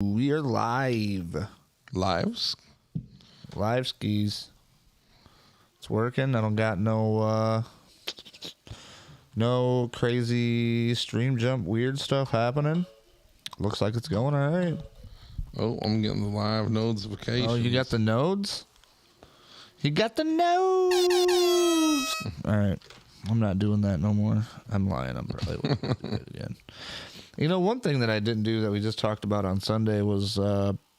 We are live. Lives? Live skis. It's working. I don't got no crazy stream jump weird stuff happening. Looks like it's going all right. Oh, I'm getting the live notifications. Oh, you got the nodes? You got the nodes. All right. I'm not doing that no more. I'm lying. I'm probably will do it again. You know, one thing that I didn't do that we just talked about on Sunday was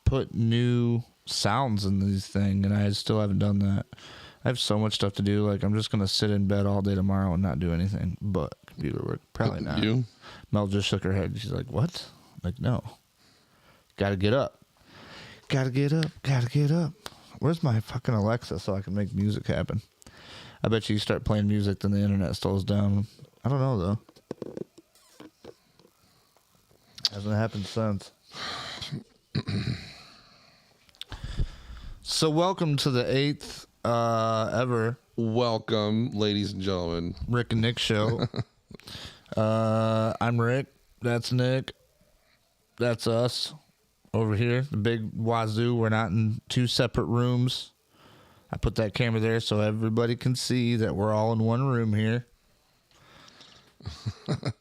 put new sounds in these things, and I still haven't done that. I have so much stuff to do. Like, I'm just going to sit in bed all day tomorrow and not do anything but computer work. Probably not. You? Mel just shook her head. She's like, what? I'm like, no. Got to get up. Got to get up. Got to get up. Where's my fucking Alexa so I can make music happen? I bet you start playing music, then the internet slows down. I don't know, though. Hasn't happened since. So welcome to the 8th ever Welcome, ladies and gentlemen. Rick and Nick show. I'm Rick. That's Nick. That's us over here. The big wazoo. We're not in two separate rooms. I put that camera there so everybody can see that we're all in one room here.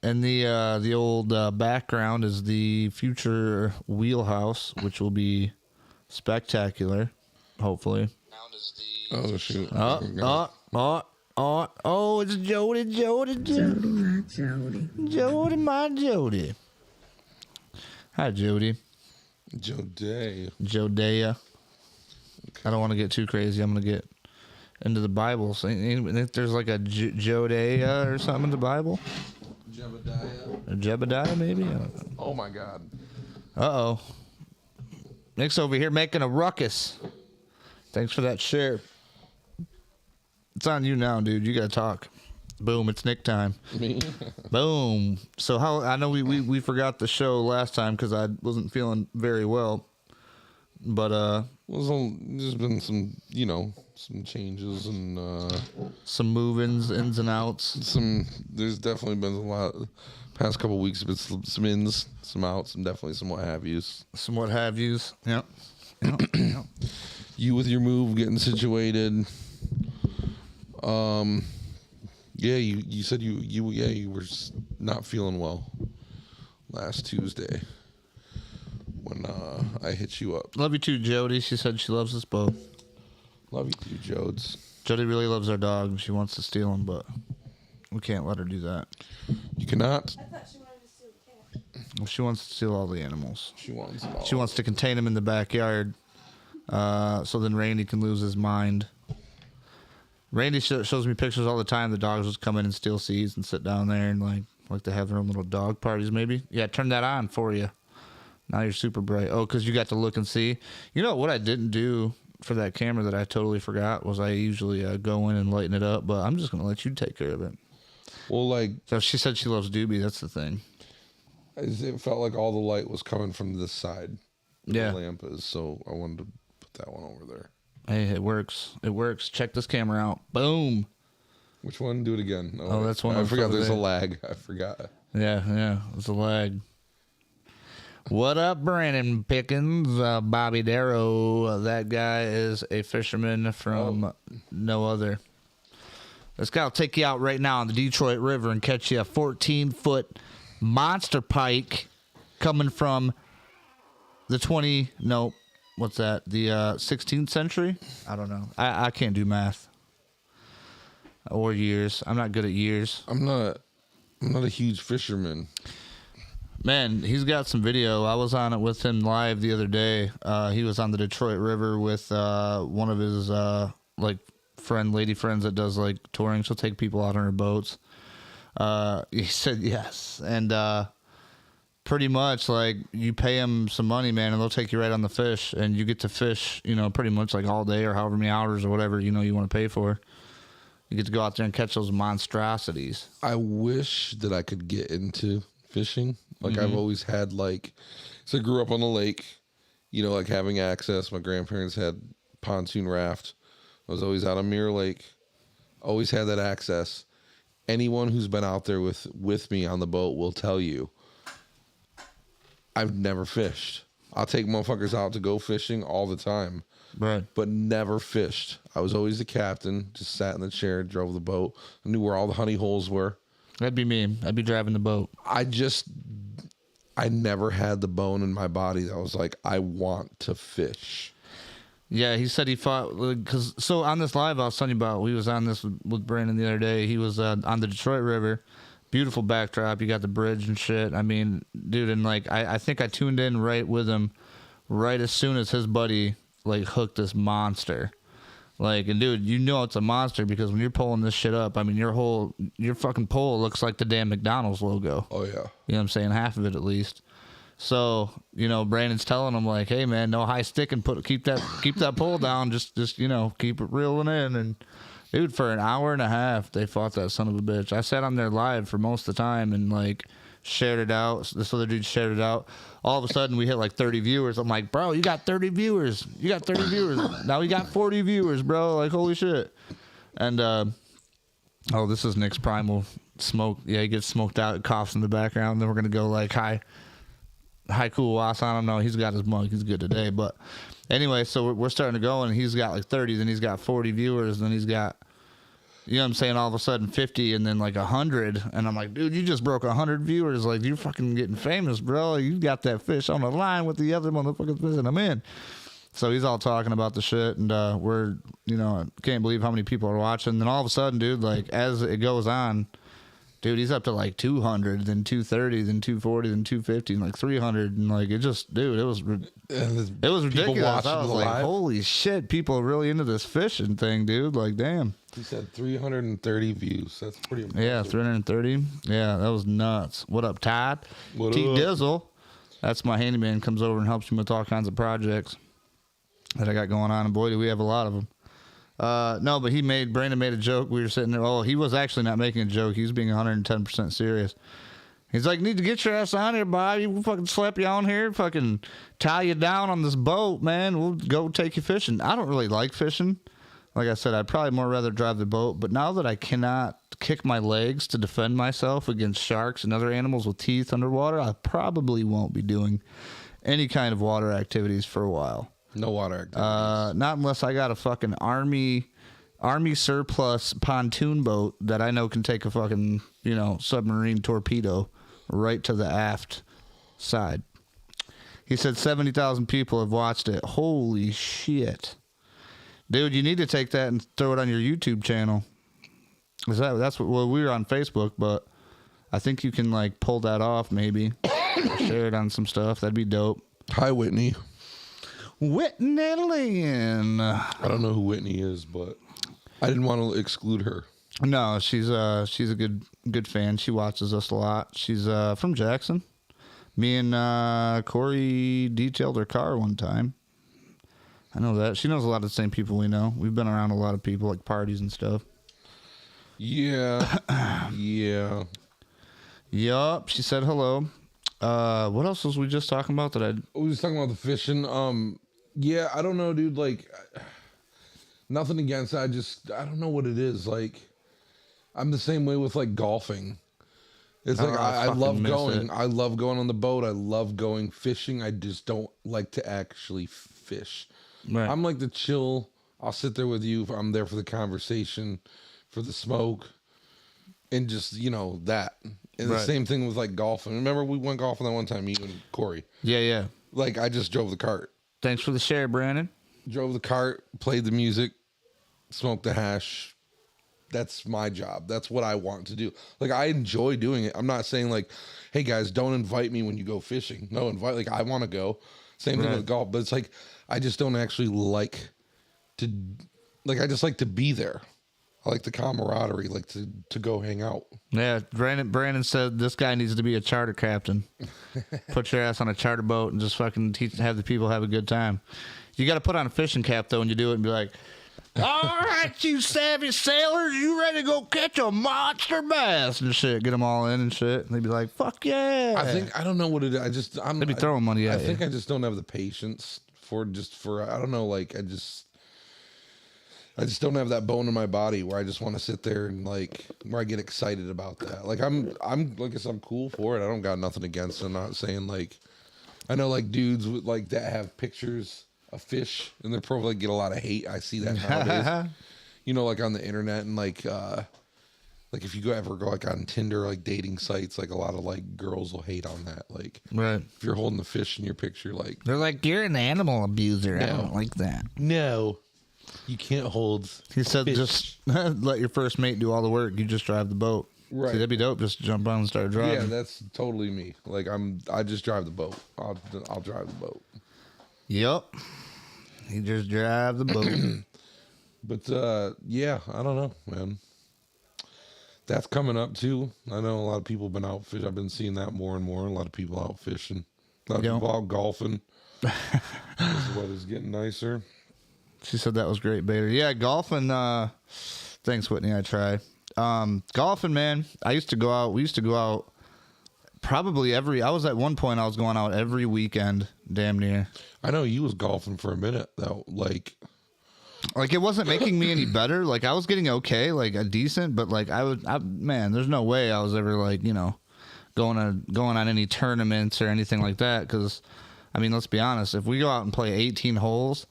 And the old background is the future wheelhouse, which will be spectacular, hopefully. Oh, shoot. Oh, it's Jody. Jody, my Jody. Hi, Jody. Joe Day. Jodea. I don't want to get too crazy. I'm going to get into the Bible. So, think there's like a Jodea or something in the Bible? Jebediah. Or Jebediah, maybe? I don't know. Oh, my God. Uh-oh. Nick's over here making a ruckus. Thanks for that share. It's on you now, dude. You got to talk. Boom, it's Nick time. Me? Boom. So how I know we forgot the show last time because I wasn't feeling very well. But There's been some, some changes and some move-ins, ins and outs. There's definitely been a lot. Past couple weeks, but some ins, some outs, and definitely some what have yous. Some what have yous. Yep. You with your move, getting situated. Yeah, you said you were not feeling well last Tuesday when I hit you up. Love you too, Jody. She said she loves us both. Love you too, Jodes. Jody really loves our dog and she wants to steal him, but we can't let her do that. You cannot. I thought she wanted to steal the cat. Well, she wants to steal all the animals. She wants it all. She wants to contain them in the backyard, so then Randy can lose his mind. Randy shows me pictures all the time. The dogs just come in and steal seeds and sit down there and like to have their own little dog parties. Maybe, yeah. Turn that on for you. Now you're super bright. Oh, because you got to look and see. You know what I didn't do for that camera that I totally forgot was I usually go in and lighten it up, but I'm just gonna let you take care of it. Well, So she said she loves Doobie. That's the thing. it felt like all the light was coming from this side. Yeah. The lamp is, so I wanted to put that one over there. Hey, it works. It works. Check this camera out. Boom. Which one? Do it again. Oh, that's one I over forgot. There's there. a lag. I forgot. Yeah. It's a lag. What up, Brandon Pickens? Bobby Darrow. That guy is a fisherman from no other. This guy will take you out right now on the Detroit River and catch you a 14-foot monster pike coming from the what's that? The 16th century? I don't know. I can't do math or years. I'm not good at years. I'm not a huge fisherman. Man, he's got some video. I was on it with him live the other day. He was on the Detroit River with one of his lady friends that does touring. She'll take people out on her boats. He said yes, and pretty much you pay them some money, man, and they'll take you right on the fish, and you get to fish, pretty much all day or however many hours or whatever you want to pay for. You get to go out there and catch those monstrosities. I wish that I could get into fishing. I've always had so I grew up on the lake, having access. My grandparents had pontoon raft. I was always out on Mirror Lake. Always had that access. Anyone who's been out there with me on the boat will tell you I've never fished. I'll take motherfuckers out to go fishing all the time, Right. but never fished. I was always the captain, just sat in the chair, drove the boat, I knew where all the honey holes were. That'd be me. I'd be driving the boat. I never had the bone in my body that was like, I want to fish. Yeah, he said he fought because so on this live I was telling you about. We was on this with Brandon the other day. He was on the Detroit River, beautiful backdrop. You got the bridge and shit. I mean, dude, and like I think I tuned in right with him, right as soon as his buddy like hooked this monster. Like, and dude, you know it's a monster because when you're pulling this shit up, I mean your fucking pole looks like the damn McDonald's logo. Oh yeah. You know what I'm saying? Half of it at least. So, you know, Brandon's telling him like, "Hey man, no high stick and keep that pole down. Just you know, keep it reeling in." And dude, for an hour and a half, they fought that son of a bitch. I sat on there live for most of the time and like shared it out. This other dude shared it out. All of a sudden, we hit like 30 viewers. I'm like, "Bro, you got 30 viewers. You got 30 viewers. Now we got 40 viewers, bro. Like, holy shit." And oh, this is Nick's primal smoke. Yeah, he gets smoked out, coughs in the background. Then we're gonna go like Hi Cool Was. I don't know. He's got his mug. He's good today. But anyway, so we're starting to go, and he's got like 30. Then he's got 40 viewers. Then he's got, you know what I'm saying, all of a sudden 50, and then like 100. And I'm like, dude, you just broke 100 viewers. Like, you're fucking getting famous, bro. You got that fish on the line with the other motherfuckers fishing them in. So he's all talking about the shit, and we're, you know, can't believe how many people are watching. Then all of a sudden, dude, like as it goes on, dude, he's up to like 200, then 230, then 240, then 250, and like 300, and like it just, dude, it was ridiculous. I was like, holy shit, people are really into this fishing thing, dude. Like, damn. He said 330 views. That's pretty impressive. Yeah, 330. Yeah, that was nuts. What up, Todd? What T up? Dizzle. That's my handyman. Comes over and helps me with all kinds of projects that I got going on, and boy, do we have a lot of them. No, but Brandon made a joke. We were sitting there. Oh, he was actually not making a joke. He was being 110% serious. He's like, need to get your ass on here, Bob. We'll fucking slap you on here, fucking tie you down on this boat, man. We'll go take you fishing. I don't really like fishing. Like I said, I'd probably more rather drive the boat. But now that I cannot kick my legs to defend myself against sharks and other animals with teeth underwater, I probably won't be doing any kind of water activities for a while. No water activities. Not unless I got a fucking army surplus pontoon boat that I know can take a fucking, you know, submarine torpedo right to the aft side. He said 70,000 people have watched it. Holy shit. Dude, you need to take that and throw it on your YouTube channel. That's what, well, we were on Facebook, but I think you can like pull that off maybe. Share it on some stuff. That'd be dope. Hi, Whitney. Whitney Lynn. I don't know who Whitney is, but I didn't want to exclude her. No, she's a good fan. She watches us a lot. She's from Jackson. Me and Corey detailed her car one time. I know that. She knows a lot of the same people we know. We've been around a lot of people, like parties and stuff. Yeah. Yeah. Yup. She said hello. What else was we just talking about We was talking about the fishing. Yeah, I don't know, dude. Like, nothing against it. I don't know what it is. Like, I'm the same way with like golfing. It's like I love going. I love going on the boat. I love going fishing. I just don't like to actually fish. Right. I'm like the chill. I'll sit there with you. I'm there for the conversation, for the smoke, and just, you know, that. And the same thing with like golfing. Remember we went golfing that one time, you and Corey. Yeah. Like, I just drove the cart. Thanks for the share, Brandon. Drove the cart, played the music, smoked the hash. That's my job. That's what I want to do. Like, I enjoy doing it. I'm not saying like, hey guys, don't invite me when you go fishing. No, invite, like, I want to go. Same thing with golf. But it's like, I just don't actually like to, like, I just like to be there. I like the camaraderie, like to go hang out. Yeah, Brandon said this guy needs to be a charter captain. Put your ass on a charter boat and just fucking have the people have a good time. You got to put on a fishing cap though when you do it and be like, "All right, you savvy sailors, you ready to go catch a monster bass and shit?" Get them all in and shit. And they'd be like, "Fuck yeah!" I don't know what it is. They'd be throwing money at you. I think I just don't have the patience for I don't know. Like, I just don't have that bone in my body where I just want to sit there and like, where I get excited about that. Like, I'm like I said, I'm cool for it. I don't got nothing against it. I'm not saying like, I know like dudes with like that have pictures of fish and their profile get a lot of hate. I see that nowadays. You know, like on the internet and like if you ever go like on Tinder, like dating sites, like a lot of like girls will hate on that. Like Right. if you're holding the fish in your picture, like They're like, you're an animal abuser. I No. don't like that. no, you can't hold. He said, fish. just let your first mate do all the work. You just drive the boat. Right. See, that'd be dope. Just jump on and start driving. Yeah, that's totally me. Like I just drive the boat. I'll drive the boat. Yep. He just drive the boat. But yeah, I don't know, man. That's coming up too. I know a lot of people have been out fishing. I've been seeing that more and more. A lot of people out fishing. A lot of Yeah. people out golfing. As the weather's getting nicer. She said that was great, Bader. Yeah, golfing. Thanks, Whitney. I try. Golfing, man. We used to go out probably I was at one point, I was going out every weekend, damn near. I know you was golfing for a minute though. Like Like, it wasn't making me any better. Like, I was getting okay, like a decent, but like man, there's no way I was ever like, going on any tournaments or anything like that. Because, I mean, let's be honest. If we go out and play 18 holes,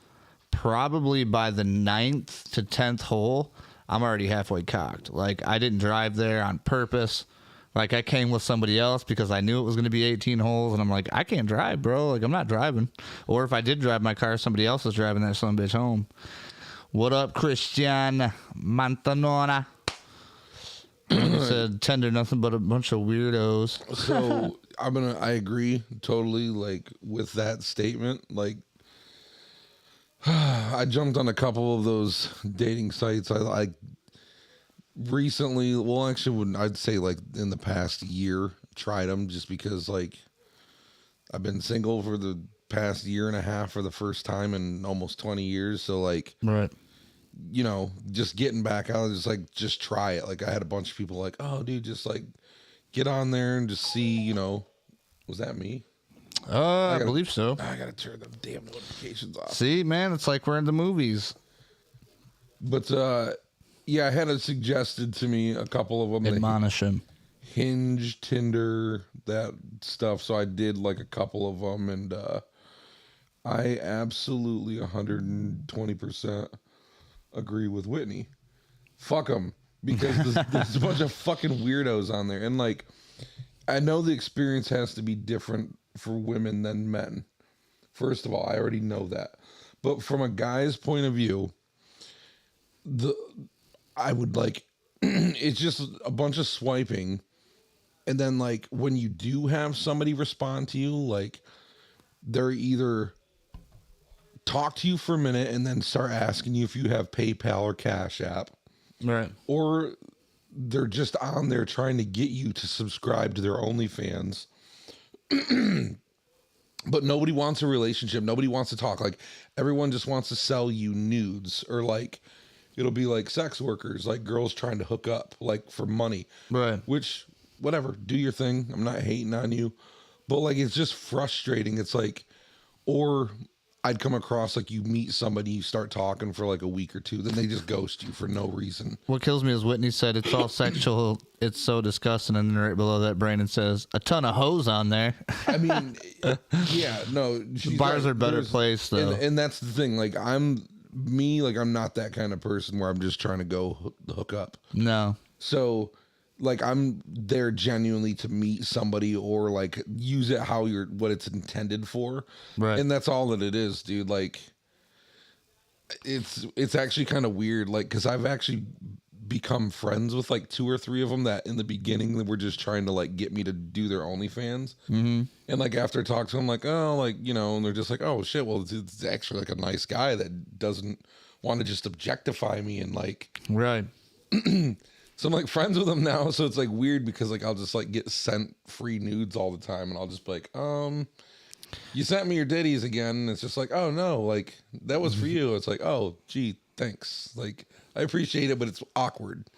probably by the 9th to 10th hole, I'm already halfway cocked. Like, I didn't drive there on purpose. Like, I came with somebody else because I knew it was going to be 18 holes, and I'm like, I can't drive, bro. Like, I'm not driving. Or if I did drive my car, somebody else is driving that son of a bitch home. What up, Christian Montanona? He said, Tender, nothing but a bunch of weirdos. so, I agree totally. Like with that statement. Like, I jumped on a couple of those dating sites. I recently, well, actually, I'd say like in the past year, tried them just because like I've been single for the past year and a half for the first time in almost 20 years. So like, Right. Just getting back out, just try it. Like I had a bunch of people like, oh, dude, just like get on there and just see, was that me? I believe so. I gotta turn the damn notifications off. See, man, it's like we're in the movies. But yeah, I had it suggested to me a couple of them. Admonish him. Hinge, Tinder, that stuff. So I did like a couple of them, and I absolutely 120% agree with Whitney. Fuck them, because there's a bunch of fucking weirdos on there, and like I know the experience has to be different for women than men. First of all, I already know that, but from a guy's point of view, I would like it's just a bunch of swiping. And then like when you do have somebody respond to you, like they're either talk to you for a minute and then start asking you if you have PayPal or Cash App, Right. or they're just on there trying to get you to subscribe to their OnlyFans. But nobody wants a relationship. Nobody wants to talk. Like everyone just wants to sell you nudes, or like it'll be like sex workers, like girls trying to hook up like for money. Right. Which, whatever, do your thing. I'm not hating on you. But like it's just frustrating. It's like, or I'd come across like you meet somebody, you start talking for like a week or two, then they just ghost you for no reason. What kills me is Whitney said it's all sexual. It's so disgusting. And then right below that, Brandon says a ton of hoes on there. I mean, yeah, no. The bars are better placed though. And that's the thing. Like I'm not that kind of person where I'm just trying to go hook up. No. So like I'm there genuinely to meet somebody or like use it what it's intended for. Right. And that's all that it is, dude. Like it's actually kind of weird. Like, cause I've actually become friends with like 2 or 3 of them that in the beginning were just trying to like get me to do their OnlyFans. Mm-hmm. And like after I talk to them, like, oh, like, and they're just like, oh shit. Well, it's actually like a nice guy that doesn't want to just objectify me and like, Right. so I'm like friends with them now. So it's like weird because like I'll just like get sent free nudes all the time, and I'll just be like, you sent me your ditties again. And it's just like, oh no, like that was for you. It's like, oh gee, thanks. Like I appreciate it, but it's awkward.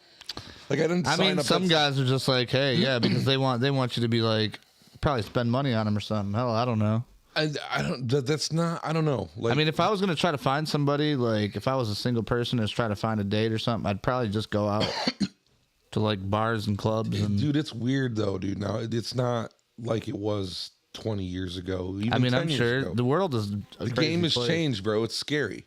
Like I didn't. I mean, some guys are just like, hey, yeah, because they want you to be like, probably spend money on them or something. Hell, I don't know. I don't. That's not. I don't know. Like, I mean, if I was gonna try to find somebody, like if I was a single person and was trying to find a date or something, I'd probably just go out to like bars and clubs. And dude, it's weird though, dude. Now it's not like it was 20 years ago. Even I mean, 10 I'm years sure ago. the world is The game has changed, bro. It's scary.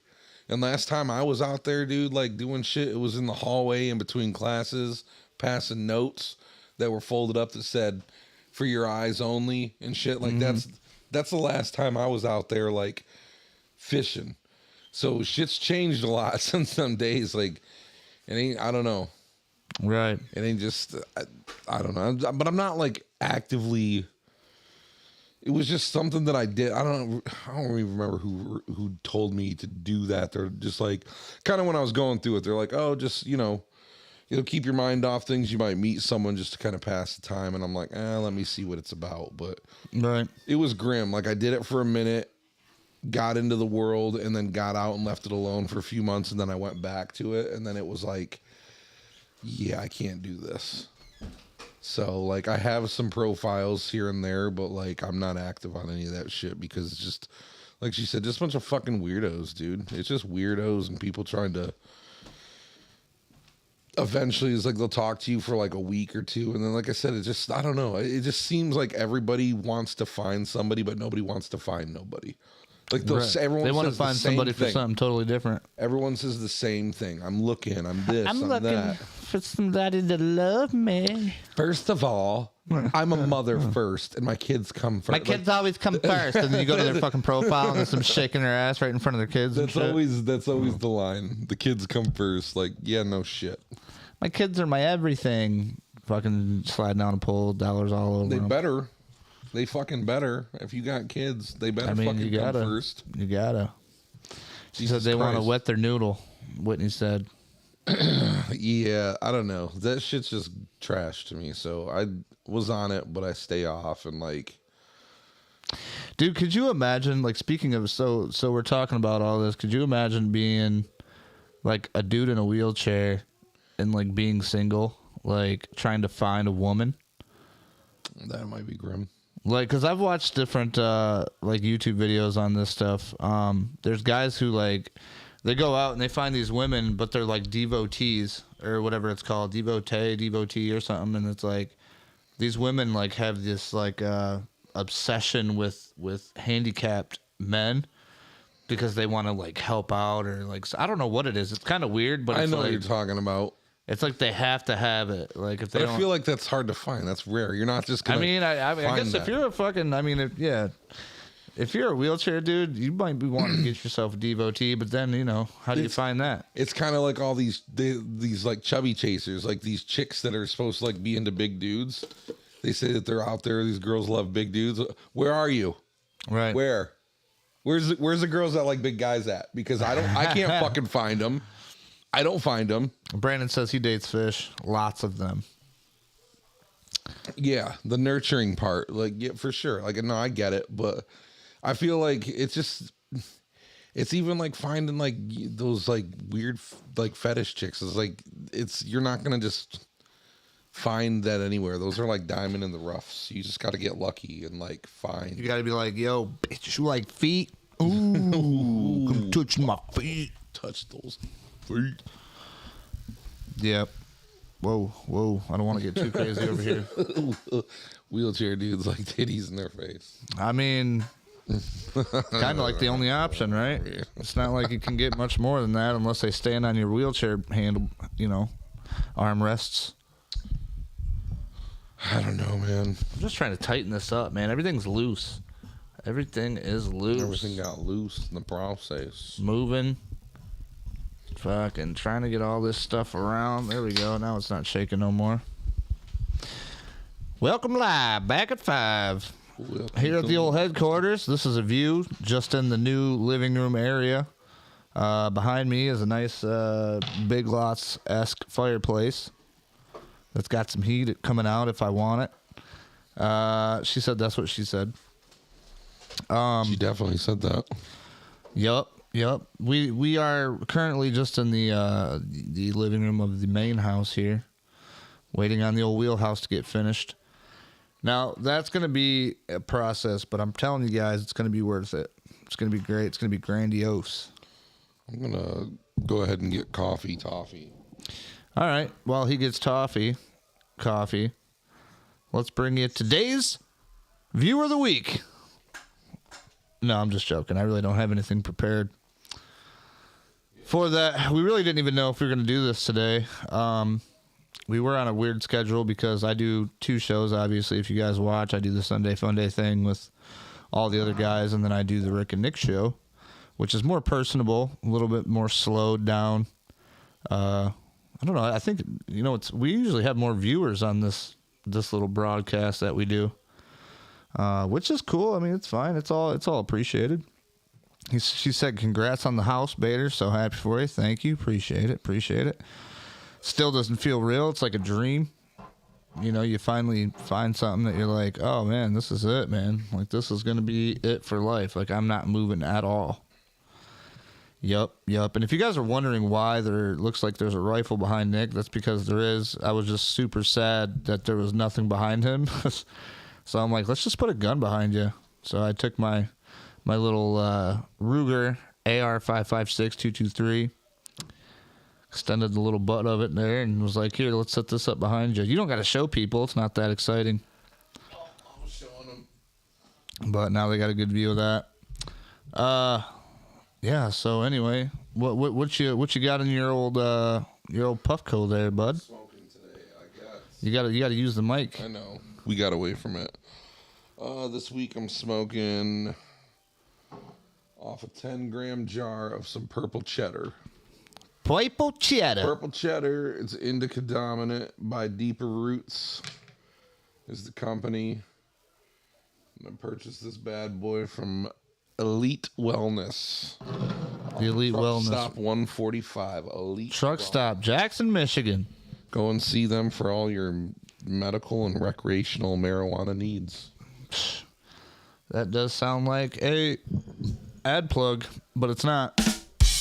And last time I was out there, dude, like doing shit, it was in the hallway in between classes, passing notes that were folded up that said "for your eyes only" and shit. Like that's the last time I was out there like fishing. So shit's changed a lot since them days. Like it ain't. I don't know. Right. It ain't just. I don't know. But I'm not like actively. It was just something that I did. I don't even remember who told me to do that. They're just like, kind of when I was going through it, they're like, oh, just, it'll keep your mind off things. You might meet someone just to kind of pass the time. And I'm like, let me see what it's about. But Right. it was grim. Like I did it for a minute, got into the world, and then got out and left it alone for a few months. And then I went back to it. And then it was like, yeah, I can't do this. So, like, I have some profiles here and there, but, like, I'm not active on any of that shit because it's just, like she said, just a bunch of fucking weirdos, dude. It's just weirdos and people trying to, eventually, it's like they'll talk to you for, like, a week or two. And then, like I said, it just, I don't know. It just seems like everybody wants to find somebody, but nobody wants to find nobody. Like, Right. everyone They want to says the find same somebody for thing. something totally different. Everyone says the same thing. I'm looking, I'm this, I'm that. for somebody to love me. First of all, I'm a mother first, and my kids come first. My kids always come first, and then you go to their fucking profile and there's them shaking their ass right in front of their kids. And That's shit. that's always the line. The kids come first. Like, yeah, no shit. My kids are my everything. Fucking slide down a pole, dollars all over They them. better. They fucking better. If you got kids, they better fucking you gotta. come first. You gotta. She Jesus said they want to Christ. wet their noodle. Whitney said. Yeah, I don't know. That shit's just trash to me. So I was on it, but I stay off and like. Dude, could you imagine, like, speaking of, so we're talking about all this, could you imagine being, like, a dude in a wheelchair and, like, being single, like, trying to find a woman? That might be grim. Like, because I've watched different, like, YouTube videos on this stuff. There's guys who, like, they go out and they find these women, but they're, like, devotees, or whatever it's called, devotee or something, and it's, like, these women, like, have this, like, obsession with handicapped men because they want to, like, help out, or, like, I don't know what it is. It's kind of weird, but I it's know like, what you're talking about. it's like they have to have it. Like, if they But don't, I feel like that's hard to find. That's rare. You're not just gonna. I mean, I find guess if that. you're a fucking, I mean, if you're a wheelchair dude, you might be wanting to get yourself a devotee, but then, how do you find that? It's kind of like all these like chubby chasers, like these chicks that are supposed to like be into big dudes. They say that they're out there. These girls love big dudes. Where are you? Right. Where's the girls that like big guys at? Because I can't fucking find them. I don't find them. Brandon says he dates fish. Lots of them. Yeah, the nurturing part, like, yeah, for sure. Like, no, I get it, but I feel like it's even like finding like those like weird like fetish chicks. It's like you're not gonna just find that anywhere. Those are like diamond in the roughs. You just got to get lucky and like find. You got to be like, yo, bitch, you like feet? Ooh, come touch my feet. Touch those feet. Yep. Whoa. I don't want to get too crazy over here. Wheelchair dudes like titties in their face. I mean, kind of like the only option, right? It's not like you can get much more than that unless they stand on your wheelchair handle, armrests. I don't know, man. I'm just trying to tighten this up, man. Everything's loose. Everything is loose. Everything got loose in the process. Moving. Fucking trying to get all this stuff around. There we go. Now it's not shaking no more. Welcome live, back at 5. Here at the old headquarters. This is a view just in the new living room area. Behind me is a nice Big Lots-esque fireplace that's got some heat coming out if I want it. She said that's what she said. She definitely said that. Yep. We are currently just in the living room of the main house here, waiting on the old wheelhouse to get finished. Now, that's going to be a process, but I'm telling you guys, it's going to be worth it. It's going to be great. It's going to be grandiose. I'm going to go ahead and get toffee. All right. While he gets coffee, let's bring you today's Viewer of the Week. No, I'm just joking. I really don't have anything prepared for that. We really didn't even know if we were going to do this today. We were on a weird schedule because I do 2 shows, obviously. If you guys watch, I do the Sunday Funday thing with all the other guys, and then I do the Rick and Nick show, which is more personable, a little bit more slowed down. I don't know. I think, we usually have more viewers on this little broadcast that we do, which is cool. I mean, it's fine. It's all appreciated. She said, congrats on the house, Bader. So happy for you. Thank you. Appreciate it. Still doesn't feel real. It's like a dream. You finally find something that you're like, oh, man, this is it, man. Like, this is going to be it for life. Like, I'm not moving at all. Yup. And if you guys are wondering why there looks like there's a rifle behind Nick, that's because there is. I was just super sad that there was nothing behind him. So I'm like, let's just put a gun behind you. So I took my little Ruger AR-556 223, extended the little butt of it there, and was like, here, let's set this up behind you. You don't got to show people. It's not that exciting. I was showing them. But now they got a good view of that. Yeah, so anyway, what you got in your old Puffco there, bud? Smoking today, I guess. You got to use the mic. I know. We got away from it. This week I'm smoking off a 10-gram jar of some purple cheddar. Purple cheddar. Purple cheddar. It's indica dominant by Deeper Roots is the company. I'm gonna purchase this bad boy from Elite Wellness. The Elite Truck Wellness. Stop 145. Elite Truck Wellness. Stop, Jackson, Michigan. Go and see them for all your medical and recreational marijuana needs. That does sound like a ad plug, but it's not.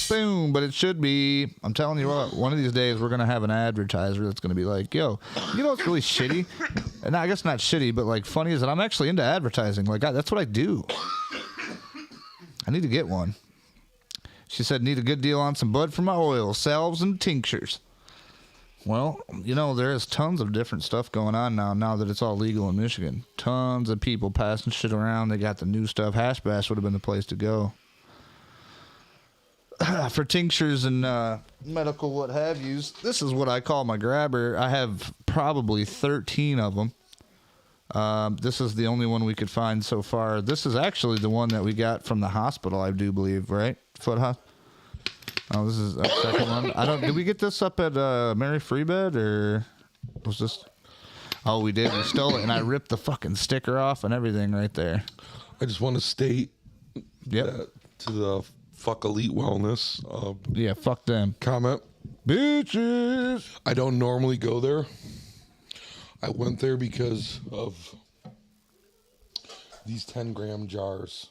Boom, but it should be. I'm telling you what, one of these days we're going to have an advertiser that's going to be like, yo, what's really shitty? And I guess not shitty, but like funny is that I'm actually into advertising. Like, that's what I do. I need to get one. She said, need a good deal on some bud for my oil, salves, and tinctures. Well, there is tons of different stuff going on now that it's all legal in Michigan. Tons of people passing shit around. They got the new stuff. Hash Bash would have been the place to go. For tinctures and medical what have yous, this is what I call my grabber. I have probably 13 of them. This is the only one we could find so far. This is actually the one that we got from the hospital, I do believe, right? Foot Hospital. Oh, this is a second one. Did we get this up at Mary Freebed, or was this? Oh, we did. We stole it, and I ripped the fucking sticker off and everything right there. I just want to state Yep. that to the fuck Elite Wellness Yeah, fuck them. comment. Bitches. I don't normally go there. I went there because of these 10-gram jars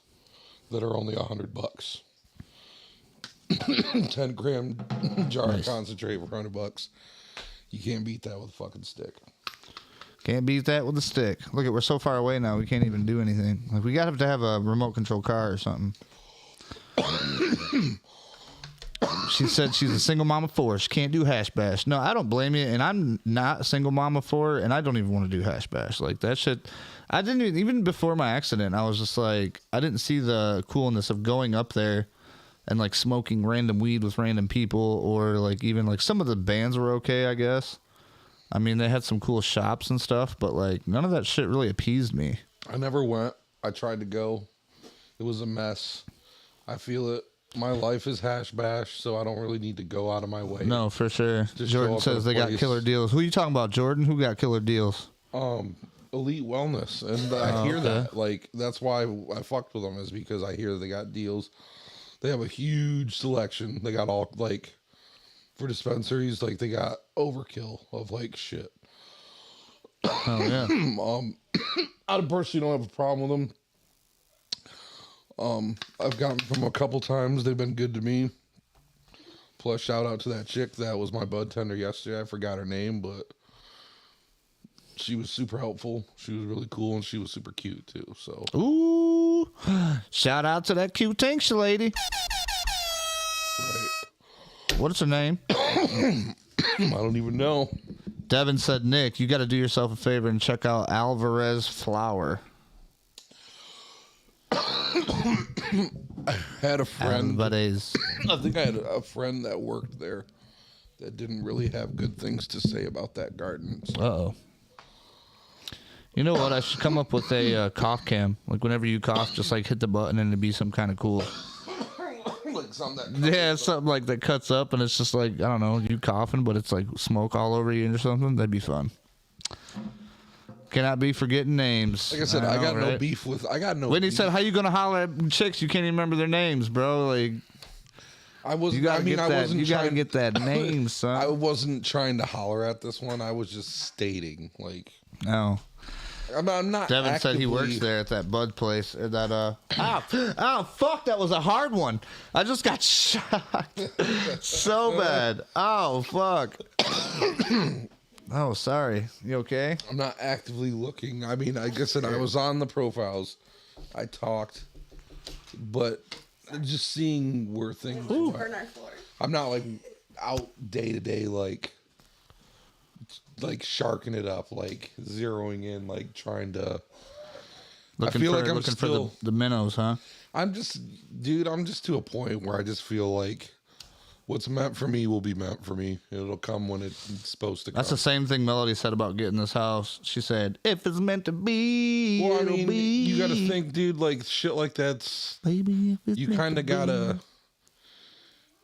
that are only $100. 10-gram jar Nice. of concentrate for $100. You can't beat that with a fucking stick. Can't beat that with a stick. Look, we're so far away now. We can't even do anything. Like, we got to have a remote control car or something. She said she's a single mama for. She can't do Hash Bash. No, I don't blame you. And I'm not a single mama for, and I don't even want to do Hash Bash. Like, that shit. I didn't even before my accident, I was just like, I didn't see the coolness of going up there and like smoking random weed with random people, or like even like some of the bands were okay, I guess. I mean, they had some cool shops and stuff, but like none of that shit really appeased me. I never went. I tried to go. It was a mess. I feel it. My life is Hash Bash, so I don't really need to go out of my way. No, for sure. Just Jordan show up says at a they got place. killer deals. Who are you talking about, Jordan? Who got killer deals? Elite Wellness, and I hear okay. that. Like, that's why I fucked with them, is because I hear they got deals. They have a huge selection. They got all, like, for dispensaries, like, they got overkill of, like, shit. Oh, yeah. I personally don't have a problem with them. I've gotten from a couple times. They've been good to me. Plus, shout out to that chick that was my bud tender yesterday. I forgot her name, but she was super helpful. She was really cool, and she was super cute too. So, Ooh. Shout out to that cute Tinksha lady. right. What's her name? I don't even know. Devin said, Nick, you got to do yourself a favor and check out Alvarez Flower. had a friend. Everybody's. I think I had a friend that worked there that didn't really have good things to say about that garden. So. Uh-oh. You know what? I should come up with a cough cam. Like whenever you cough, just like hit the button and it'd be some kind of cool. Like something that Yeah, something like that cuts up and it's just like, I don't know, you coughing, but it's like smoke all over you or something. That'd be fun. Cannot be forgetting names. Like I said, I got no right? beef with. I got no. Whitney beef. said, "How you gonna holler at chicks? You can't even remember their names, bro. Like I was. you gotta I mean, get I that. wasn't You trying, gotta get that name, I son. wasn't trying to holler at this one. I was just stating, like, No. I'm not. Devin said he works actively- there at that Bud place. Or that oh fuck, that was a hard one. I just got shocked so bad. Oh fuck. Oh, sorry. You okay? I'm not actively looking. I mean, like I said, I was on the profiles. I talked, but just seeing where things. Burn our floor. I'm not like out day to day, like sharking it up, like zeroing in, like trying to. Looking feel for, like I'm looking still- for the minnows, huh? I'm just to a point where I just feel like what's meant for me will be meant for me. It'll come when it's supposed to come. That's the same thing Melody said about getting this house. She said, "If it's meant to be, Well, I it'll mean, be." you got to think, dude. Like shit, like that's Baby, if it's you meant kind to of be. gotta.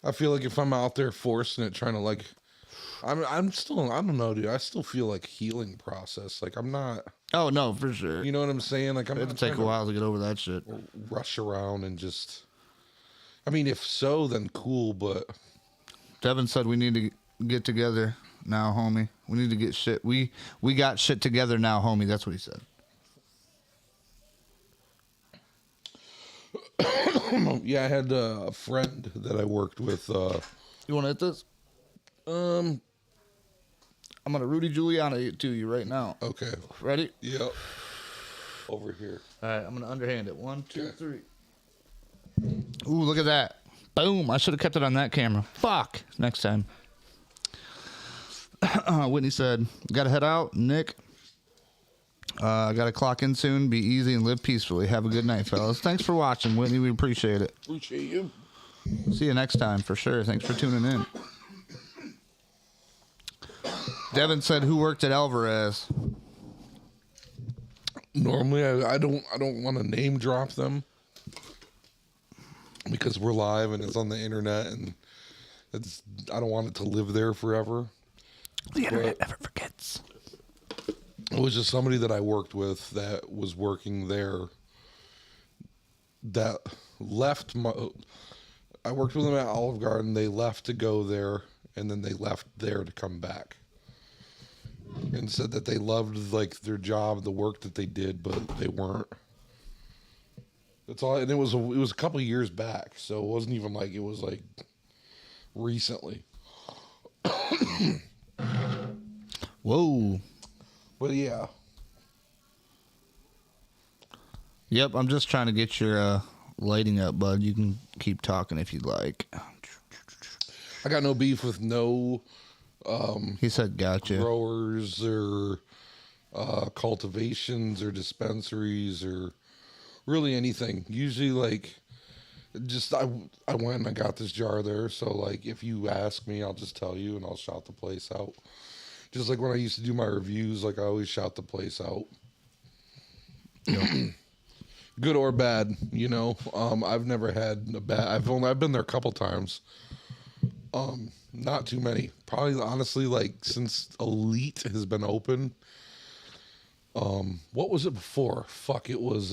I feel like if I'm out there forcing it, trying to like, I'm still. I don't know, dude. I still feel like healing process. Like I'm not. Oh no, for sure. You know what I'm saying? Like I'm It'll not take a trying to while to get over that shit. rush around and just. I mean, if so, then cool. But Devin said we need to get together now, homie. We need to get shit. We got shit together now, homie. That's what he said. yeah, I had a friend that I worked with. You want to hit this? I'm gonna Rudy Giuliani it to you right now. Okay. Ready? Yep. Over here. All right, I'm gonna underhand it. 1, 2, Okay. 3. Ooh, look at that! Boom! I should have kept it on that camera. Fuck! Next time. Whitney said, "Gotta head out, Nick. Gotta clock in soon. Be easy and live peacefully. Have a good night, fellas. Thanks for watching, Whitney. We appreciate it. Appreciate you. See you next time for sure. Thanks for tuning in." Devin said, "Who worked at Alvarez?" Normally, I don't want to name drop them because we're live and it's on the internet and I don't want it to live there forever. The internet never forgets. It was just somebody that I worked with that was working there that left I worked with them at Olive Garden. They left to go there and then they left there to come back. And said that they loved like their job, the work that they did, but they weren't. That's all. And it was a couple of years back, so it wasn't even like it was like recently. Whoa. But yeah, Yep, I'm just trying to get your lighting up, bud. You can keep talking if you'd like. I got no beef with no He said, "Gotcha." growers or cultivations or dispensaries or really anything. Usually, like, just I went and I got this jar there. So, like, if you ask me, I'll just tell you and I'll shout the place out. Just like when I used to do my reviews, like I always shout the place out. Good or bad, you know. I've never had a bad. I've been there a couple times. Not too many. Probably honestly, like since Elite has been open. What was it before? Fuck, it was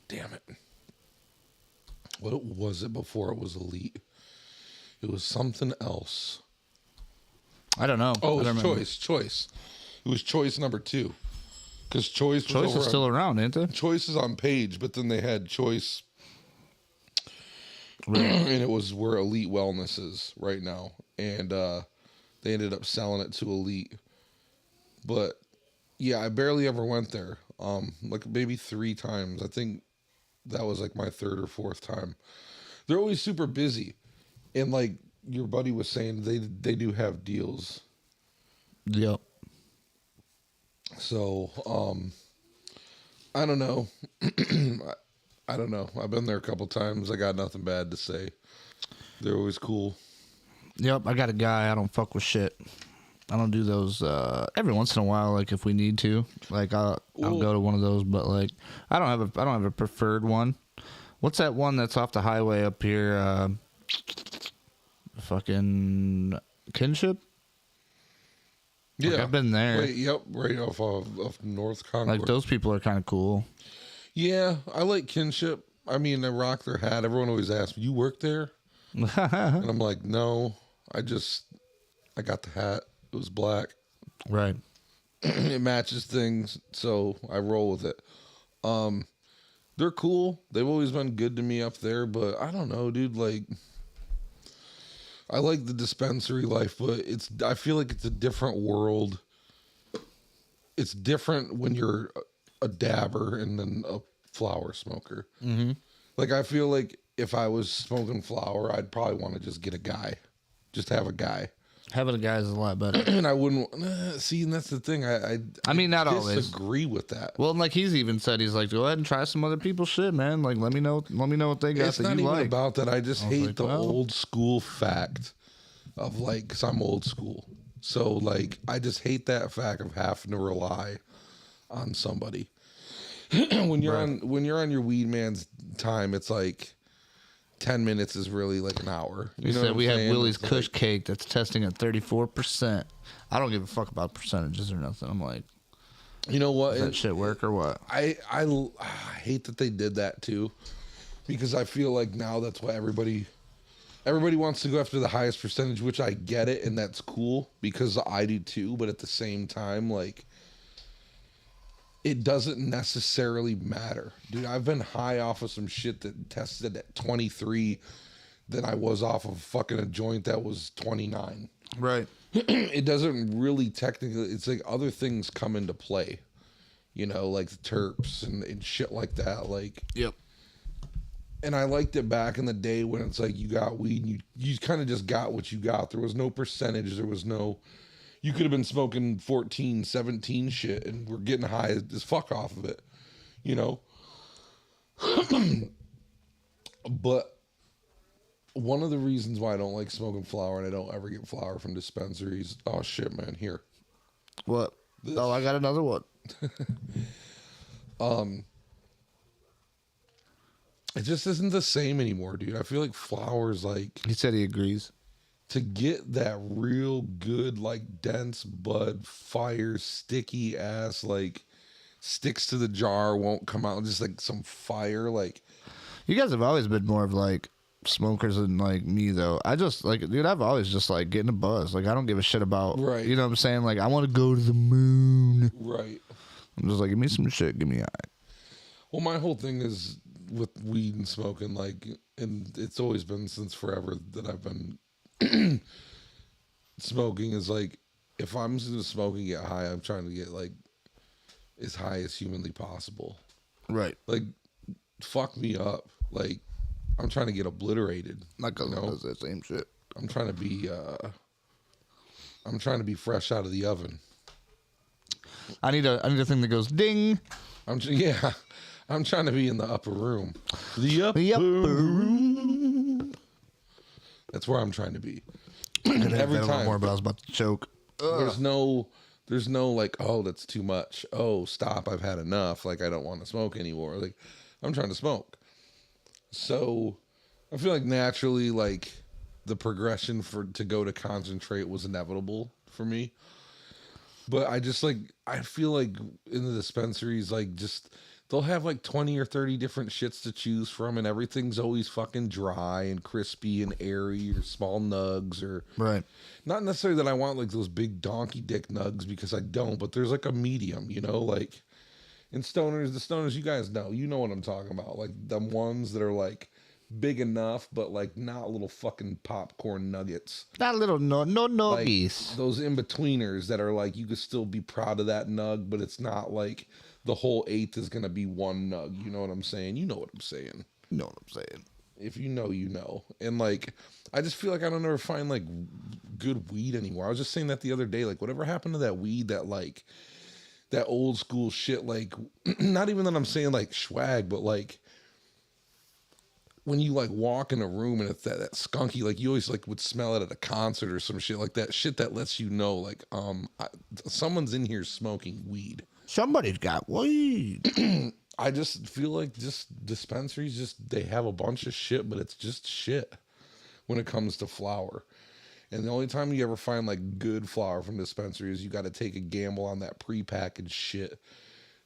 damn it. What was it before it was Elite? It was something else. I don't know. Oh, I it don't was remember. Choice. It was Choice number 2. Because Choice was Choice over is on- still around, ain't it? Choice is on Page, but then they had Choice, and it was where Elite Wellness is right now, and they ended up selling it to Elite. But yeah, I barely ever went there. Like maybe 3 times. I think that was like my 3rd or 4th time. They're always super busy, and like your buddy was saying, they do have deals. Yep. So, I don't know. I don't know. I've been there a couple times. I got nothing bad to say. They're always cool. Yep, I got a guy. I don't fuck with shit. I don't do those every once in a while. Like if we need to, like I'll go to one of those. But like I don't have a preferred one. What's that one that's off the highway up here? Fucking Kinship. Yeah, Like, I've been there. Right, yep, right off North Concord. Like those people are kind of cool. Yeah, I like Kinship. I mean, I rock their hat. Everyone always asks me, "You work there?" And I'm like, "No, I got the hat. It was black. Right. It matches things, so I roll with it." They're cool. They've always been good to me up there, but I don't know, dude. Like, I like the dispensary life, but I feel like it's a different world. It's different when you're a dabber and then a flower smoker. Mm-hmm. Like, I feel like if I was smoking flower, I'd probably want to just get a guy. Just have a guy. Having a guy is a lot better. And I wouldn't see, and that's the thing. I mean, not always. Disagree with that. Well, like he's even said, he's like, go ahead and try some other people's shit, man. Like, let me know what they got It's that not you even like. about that. I just hate like, the well. old school fact of like, because I'm old school. So like, I just hate that fact of having to rely on somebody. when you're on your weed man's time, it's like 10 minutes is really like an hour. You know said what we I'm have saying? Willie's It's Kush like, cake that's testing at 34%. I don't give a fuck about percentages or nothing. I'm like, you know what? does that shit work or what? I hate that they did that too, because I feel like now that's why everybody wants to go after the highest percentage, which I get it, and that's cool because I do too. But at the same time, like, it doesn't necessarily matter, dude. I've been high off of some shit that tested at 23 than I was off of fucking a joint that was 29. Right. It doesn't really technically, it's like other things come into play, you know, like the terps and shit like that. Like, Yep. and I liked it back in the day when it's like you got weed and you kind of just got what you got. There was no percentage. There was no, you could have been smoking 14, 17 shit and we're getting high as fuck off of it, you know? But one of the reasons why I don't like smoking flower and I don't ever get flower from dispensaries. Oh shit, man. Here. What? Oh, I got another one. It just isn't the same anymore, dude. I feel like flowers, like, He said he agrees. to get that real good, like, dense bud, fire, sticky ass, like, sticks to the jar, won't come out, just like some fire, like, You guys have always been more of like smokers than like me though. I just like, dude, I've always just like getting a buzz. Like I don't give a shit about, Right. You know what I'm saying? Like I want to go to the moon. right. I'm just like, give me some shit, give me eye. Well, my whole thing is with weed and smoking, like, and it's always been since forever that I've been smoking, is like, if I'm just smoking, get high, I'm trying to get like as high as humanly possible. Right. Like, fuck me up. Like, I'm trying to get obliterated. My cousin know? does that same shit. I'm trying to be fresh out of the oven. I need a thing that goes ding. I'm trying to be in the upper room. The upper The upper room. That's where I'm trying to be. Every time. More, but I was about to choke. There's no like, oh, that's too much. Oh, stop. I've had enough. Like, I don't want to smoke anymore. Like, I'm trying to smoke. So I feel like naturally, like, the progression to go to concentrate was inevitable for me. But I feel like in the dispensaries, like, just, they'll have like 20 or 30 different shits to choose from, and everything's always fucking dry and crispy and airy, or small nugs, or Right. not necessarily that I want like those big donkey dick nugs, because I don't, but there's like a medium, you know, like in the stoners, you guys know what I'm talking about, like the ones that are like big enough, but like not little fucking popcorn nuggets. That little Like nuggies. those in-betweeners that are like, you could still be proud of that nug, but it's not like the whole eighth is going to be one nug. You know what I'm saying? You know what I'm saying. You know what I'm saying? If you know, you know. And like, I just feel like I don't ever find like good weed anymore. I was just saying that the other day, like whatever happened to that weed, that like that old school shit, like not even that I'm saying like swag, but like when you like walk in a room and it's that skunky, like you always like would smell it at a concert or some shit like that. Shit that lets you know like someone's in here smoking weed. Somebody's got weed. I just feel like just dispensaries they have a bunch of shit, but it's just shit when it comes to flower. And the only time you ever find like good flower from dispensaries, you got to take a gamble on that prepackaged shit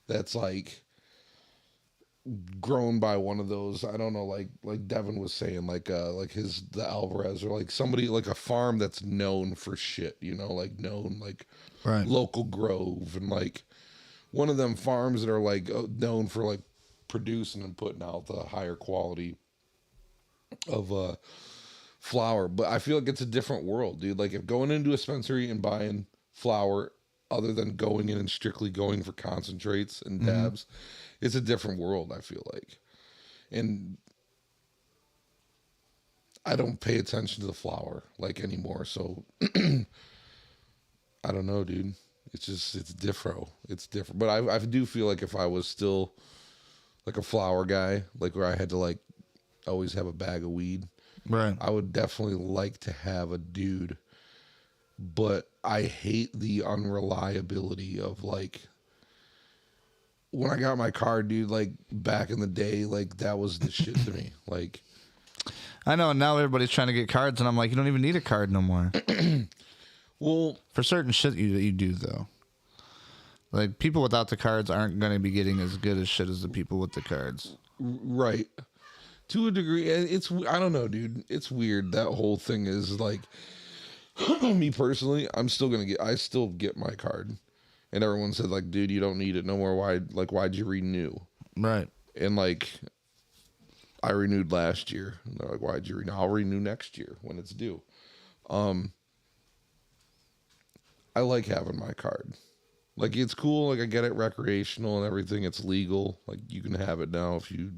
that's like grown by one of those, I don't know, like Devin was saying, like the Alvarez, or like somebody like a farm that's known for shit, you know, like known like Right. Local Grove, and like one of them farms that are like known for like producing and putting out the higher quality of flower. But I feel like it's a different world, dude. Like if going into a dispensary and buying flower other than going in and strictly going for concentrates and dabs, it's a different world, I feel like. And I don't pay attention to the flower like anymore, so I don't know, dude. It's different. It's different. But I do feel like if I was still like a flower guy, like where I had to like always have a bag of weed, Right. I would definitely like to have a dude. But I hate the unreliability of like when I got my card, dude, like back in the day, like that was the shit to me. Like I know, and now everybody's trying to get cards, and I'm like, you don't even need a card no more. well, For certain shit you do, though. Like, people without the cards aren't going to be getting as good as shit as the people with the cards. right. To a degree, and I don't know, dude. It's weird. That whole thing is like me personally, I still get my card. And everyone said like, dude, you don't need it no more. Why'd you renew? Right. And like I renewed last year. And they're like, why'd you renew? I'll renew next year when it's due. I like having my card. Like it's cool, like I get it recreational and everything. It's legal. Like you can have it now if you.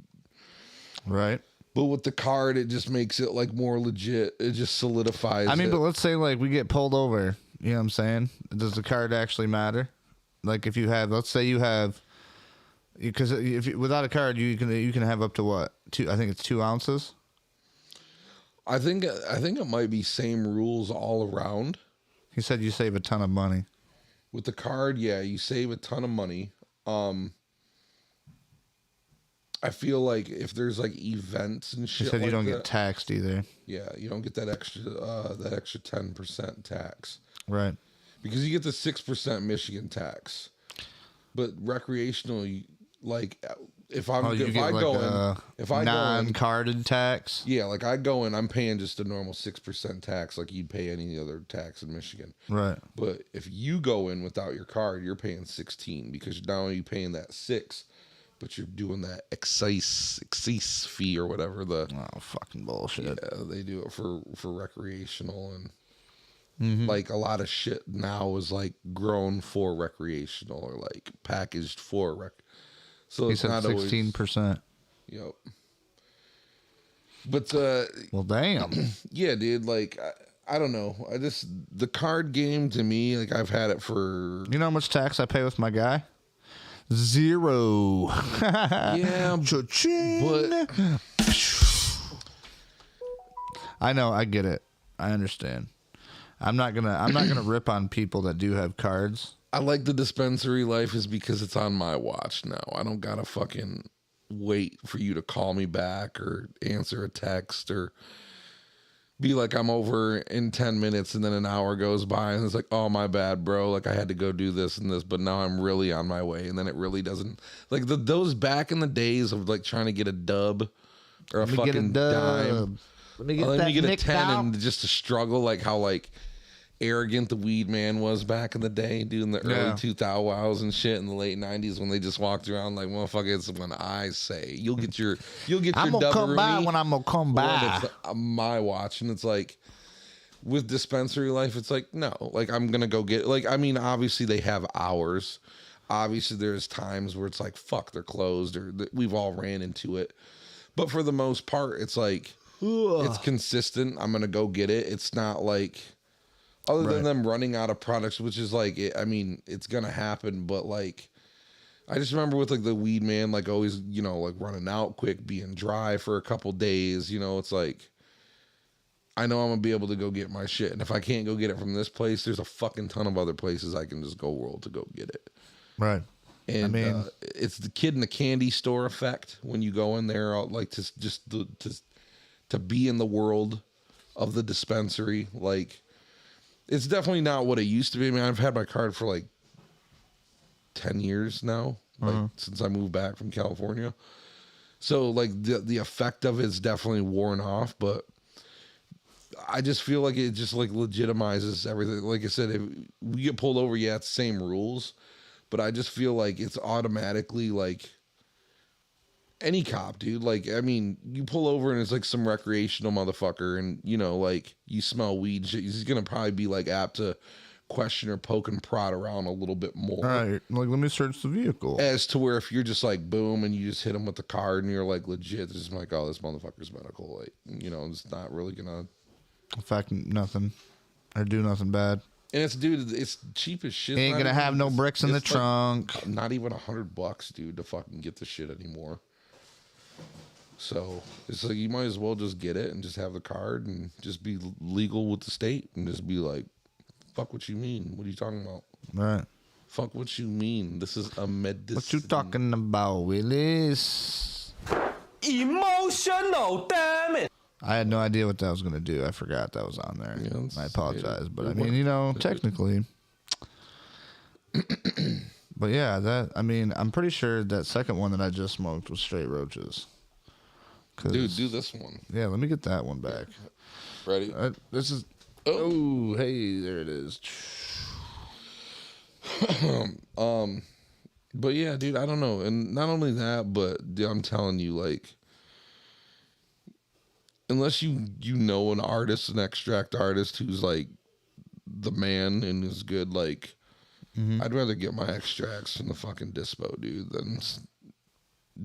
Right. But with the card, it just makes it like more legit. It just solidifies. I mean, it. but let's say like we get pulled over. You know what I'm saying? Does the card actually matter? Like if you have, let's say you have, because if without a card you can have up to what? I think it's 2 ounces. I think it might be same rules all around. He said you save a ton of money. With the card, yeah, you save a ton of money. I feel like if there's like events and He shit, said you like don't that, get taxed either. yeah, you don't get that extra 10% tax Right. because you get the 6% Michigan tax. But recreational, like if I go in, non-carded tax. yeah, like I go in, I'm paying just a normal 6% tax, like you'd pay any other tax in Michigan. Right. But if you go in without your card, you're paying 16 because not only are you paying that 6, but you're doing that excise fee or whatever Oh, fucking bullshit. yeah, they do it for recreational, and like a lot of shit now is like grown for recreational or like packaged for rec. So He it's said not 16%. Yep. But Well, damn. yeah, dude, like I don't know. The card game to me, like I've had it for You know how much tax I pay with my guy? 0. yeah, Cha-ching. but I know, I get it. I understand. I'm not gonna rip on people that do have cards. I like the dispensary life is because it's on my watch now. I don't gotta fucking wait for you to call me back or answer a text or be like I'm over in 10 minutes and then an hour goes by and it's like, oh my bad, bro. Like I had to go do this and this, but now I'm really on my way. And then it really doesn't like those back in the days of like trying to get a dub or a fucking dime. Let me Let me get a Nick 10 out. and just to struggle like how like arrogant the weed man was back in the day, dude, in the early 2000s and shit in the late 90s when they just walked around like, motherfucker, it's when I say you'll get your I'm gonna come by when I'm gonna come by. it's my watch. And it's like with dispensary life, it's like, no, like I'm gonna go get like, I mean, obviously they have hours. Obviously there's times where it's like, fuck, they're closed or we've all ran into it. But for the most part, it's like it's consistent. I'm gonna go get it. It's not like other than them running out of products, which is like, I mean, it's gonna happen. But like, I just remember with like the weed man, like always, like running out quick, being dry for a couple days. It's like, I know I'm gonna be able to go get my shit, and if I can't go get it from this place, there's a fucking ton of other places I can just go world to go get it. Right. And I mean, it's the kid in the candy store effect when you go in there, like to be in the world of the dispensary. Like, it's definitely not what it used to be. I mean, I've had my card for like 10 years now, like since I moved back from California. So like the effect of it's definitely worn off, but I just feel like it just like legitimizes everything. Like I said, if we get pulled over, yeah, it's the same rules, but I just feel like it's automatically like any cop, dude. Like, I mean, you pull over and it's like some recreational motherfucker, and like you smell weed, shit, he's gonna probably be like apt to question or poke and prod around a little bit more. all right, like let me search the vehicle. As to where if you're just like boom and you just hit him with the card and you're like legit, it's just like, oh, this motherfucker's medical, like it's not really gonna. In fact, nothing. Or do nothing bad. And it's, dude, it's cheap as shit. Ain't gonna have no bricks in the trunk. Like not even $100, dude, to fucking get the shit anymore. So it's like you might as well just get it and just have the card and just be legal with the state and just be like, fuck what you mean? What are you talking about? Right. Fuck what you mean? This is a medicine. What you talking about, Willis? Emotional, damn it. I had no idea what that was going to do. I forgot that was on there. Yeah, I apologize. But I it mean, technically. But yeah, I'm pretty sure that second one that I just smoked was straight roaches. Dude, do this one. Yeah, let me get that one back. Ready? This is. Oh, hey, there it is. But yeah, dude, I don't know. And not only that, but dude, I'm telling you, like, unless you know an artist, an extract artist who's like the man and is good, like, I'd rather get my extracts from the fucking dispo, dude, than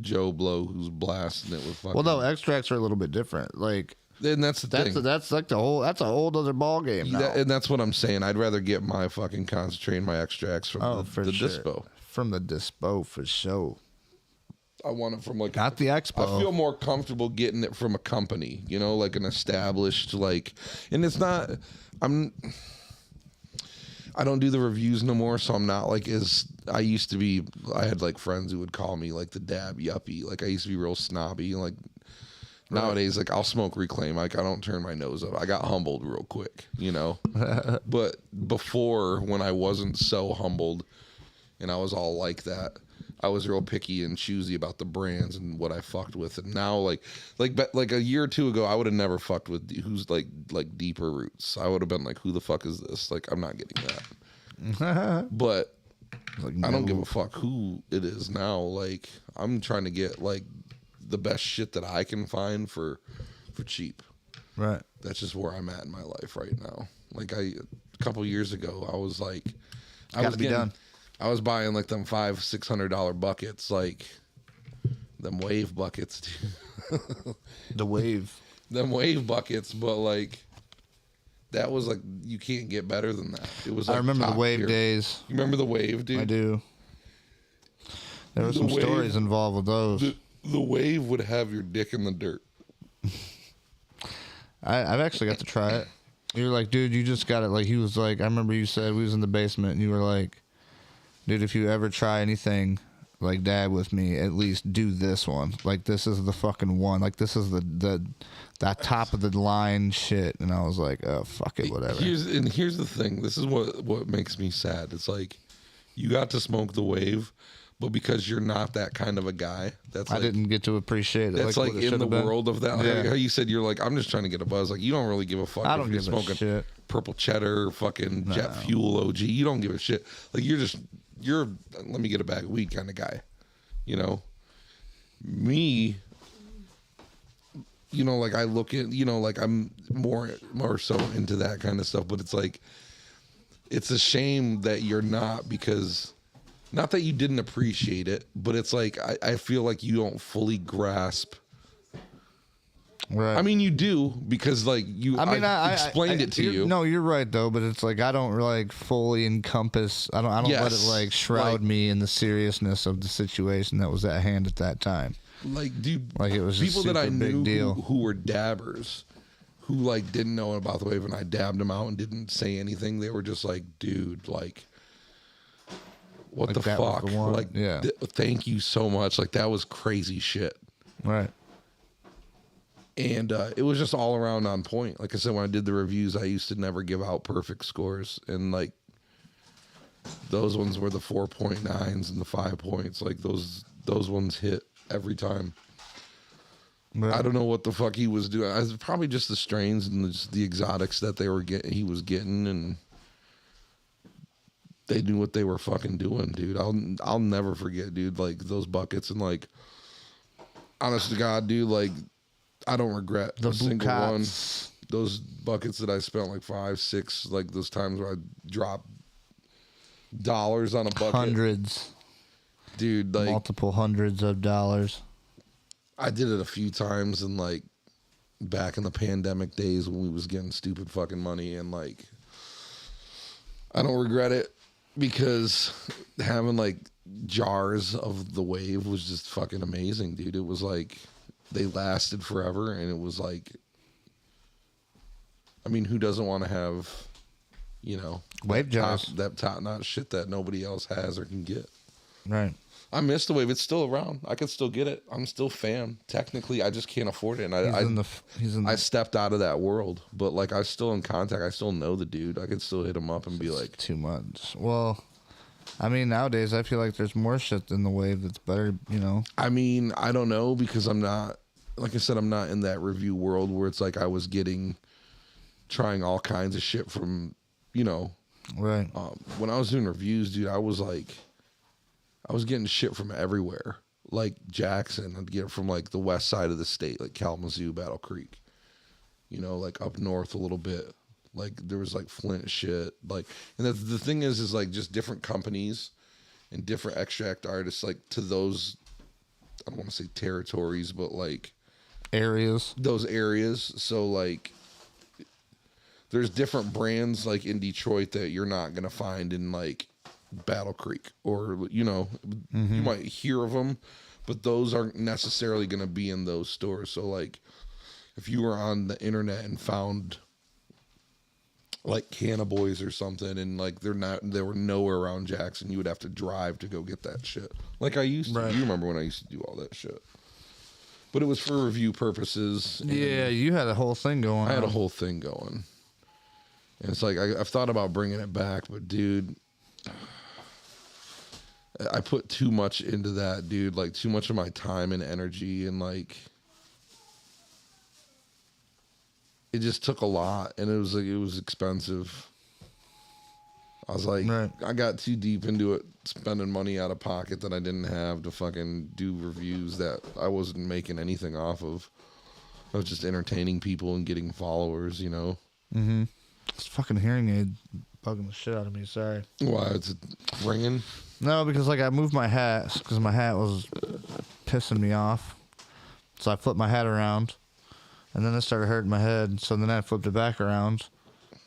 Joe Blow who's blasting it with fucking. Well, no, extracts are a little bit different. Like, and that's the thing. That's like that's a whole other ball game now. And that's what I'm saying. I'd rather get my fucking concentrate and my extracts from the sure. dispo. From the dispo, for sure. I want it from like Not the expo. I feel more comfortable getting it from a company, like an established, like, and it's not. I don't do the reviews no more, so I'm not like as I used to be. I had like friends who would call me like the dab yuppie. Like I used to be real snobby. Like nowadays, like I'll smoke Reclaim. Like I don't turn my nose up. I got humbled real quick, But before, when I wasn't so humbled, and I was all like that, I was real picky and choosy about the brands and what I fucked with. And now, like a year or two ago, I would have never fucked with who's like Deeper Roots. I would have been like, who the fuck is this? Like, I'm not getting that. But Like, I don't no. give a fuck who it is now. Like, I'm trying to get like the best shit that I can find for cheap. Right. That's just where I'm at in my life right now. Like a couple years ago, I was like, Gotta be done. I was buying like them $500-$600 buckets, like them wave buckets, The wave. them wave buckets. But like, that was like, you can't get better than that. It was. Like I remember the top wave tier. days. You remember the wave, dude? I do. There were some wave- stories involved with those. The wave would have your dick in the dirt. I've actually got to try it. You were like, dude, you just got it. Like, he was like, I remember you said we was in the basement, and you were like, dude, if you ever try anything like dab with me, at least do this one. Like, this is the fucking one. Like, this is that top of the line shit. And I was like, oh, fuck it, whatever. Here's the thing. This is what makes me sad. It's like, you got to smoke the wave, but because you're not that kind of a guy, that's I like, didn't get to appreciate it. that's like what it in the should've been. world of that. Like Yeah. how you said you're like, I'm just trying to get a buzz. Like, you don't really give a fuck I if don't you're give a smoking shit. purple cheddar, fucking jet fuel OG. You don't give a shit. Like, you're let me get a bag of weed kind of guy. Me, like I look at, like I'm more so into that kind of stuff, but it's like, it's a shame that you're not, because not that you didn't appreciate it, but it's like, I feel like you don't fully grasp Right. I mean, you do because like I explained it to you. No, you're right though, but it's like I don't like fully encompass. I don't let it Yes. like shroud Like- me in the seriousness of the situation that was at hand at that time. Like, dude, Like it was a people that I super big knew deal. who were dabbers, who like didn't know about the wave, and I dabbed them out and didn't say anything. They were just like, dude, like, what Like the that was fuck? the one? Like, Yeah. Thank you so much. Like that was crazy shit. Right. And it was just all around on point. Like I said, when I did the reviews, I used to never give out perfect scores, and like those ones were the 4.9s and the 5 points. Like those ones hit every time. Right. I don't know what the fuck he was doing. It's probably just the strains and just the exotics that they were getting. He was getting, and they knew what they were fucking doing, dude. I'll never forget, dude. Like those buckets, and like, honest to God, dude, like. I don't regret The a single one. Bukats. Those buckets that I spent like 5, 6, like those times where I dropped dollars on a bucket. Hundreds, Dude, like multiple hundreds of dollars. I did it a few times, and like back in the pandemic days when we was getting stupid fucking money, and like I don't regret it because having like jars of the wave was just fucking amazing, dude. It was like they lasted forever, and it was like, I mean, who doesn't want to have, you know, Wave jars. that top notch shit that nobody else has or can get. Right. I miss the wave. It's still around. I can still get it. I'm still fan. Technically, I just can't afford it. And I stepped out of that world, but like I still in contact. I still know the dude. I can still hit him up and be like, too much. Well, I mean, nowadays I feel like there's more shit than the wave that's better, you know. I mean, I don't know because I'm not, like I said, I'm not in that review world where it's like I was trying all kinds of shit from, you know, Right. when I was doing reviews, dude, I was getting shit from everywhere. Like Jackson, I'd get it from like the west side of the state, like Kalamazoo, Battle Creek, you know, like up north a little bit. Like there was like Flint shit, like, and the thing is like just different companies and different extract artists, like to those, I don't want to say territories, but like Areas. those areas. So like there's different brands like in Detroit that you're not gonna find in like Battle Creek, or you know, you might hear of them, but those aren't necessarily gonna be in those stores. So like if you were on the internet and found like Cannaboys or something, and like they were nowhere around Jackson, you would have to drive to go get that shit. Like I used to. Right. You remember when I used to do all that shit? But it was for review purposes. and Yeah, you had a whole thing going on. I had a whole thing going. And it's like I've thought about bringing it back, but dude, I put too much into that, dude. Like too much of my time and energy, and like it just took a lot, and it was expensive. I was like, Right. I got too deep into it, spending money out of pocket that I didn't have to fucking do reviews that I wasn't making anything off of. I was just entertaining people and getting followers, you know. Mm-hmm. This fucking hearing aid bugging the shit out of me. Sorry. Why it's ringing? No, because like I moved my hat because my hat was pissing me off. So I flipped my hat around, and then it started hurting my head. So then I flipped it back around,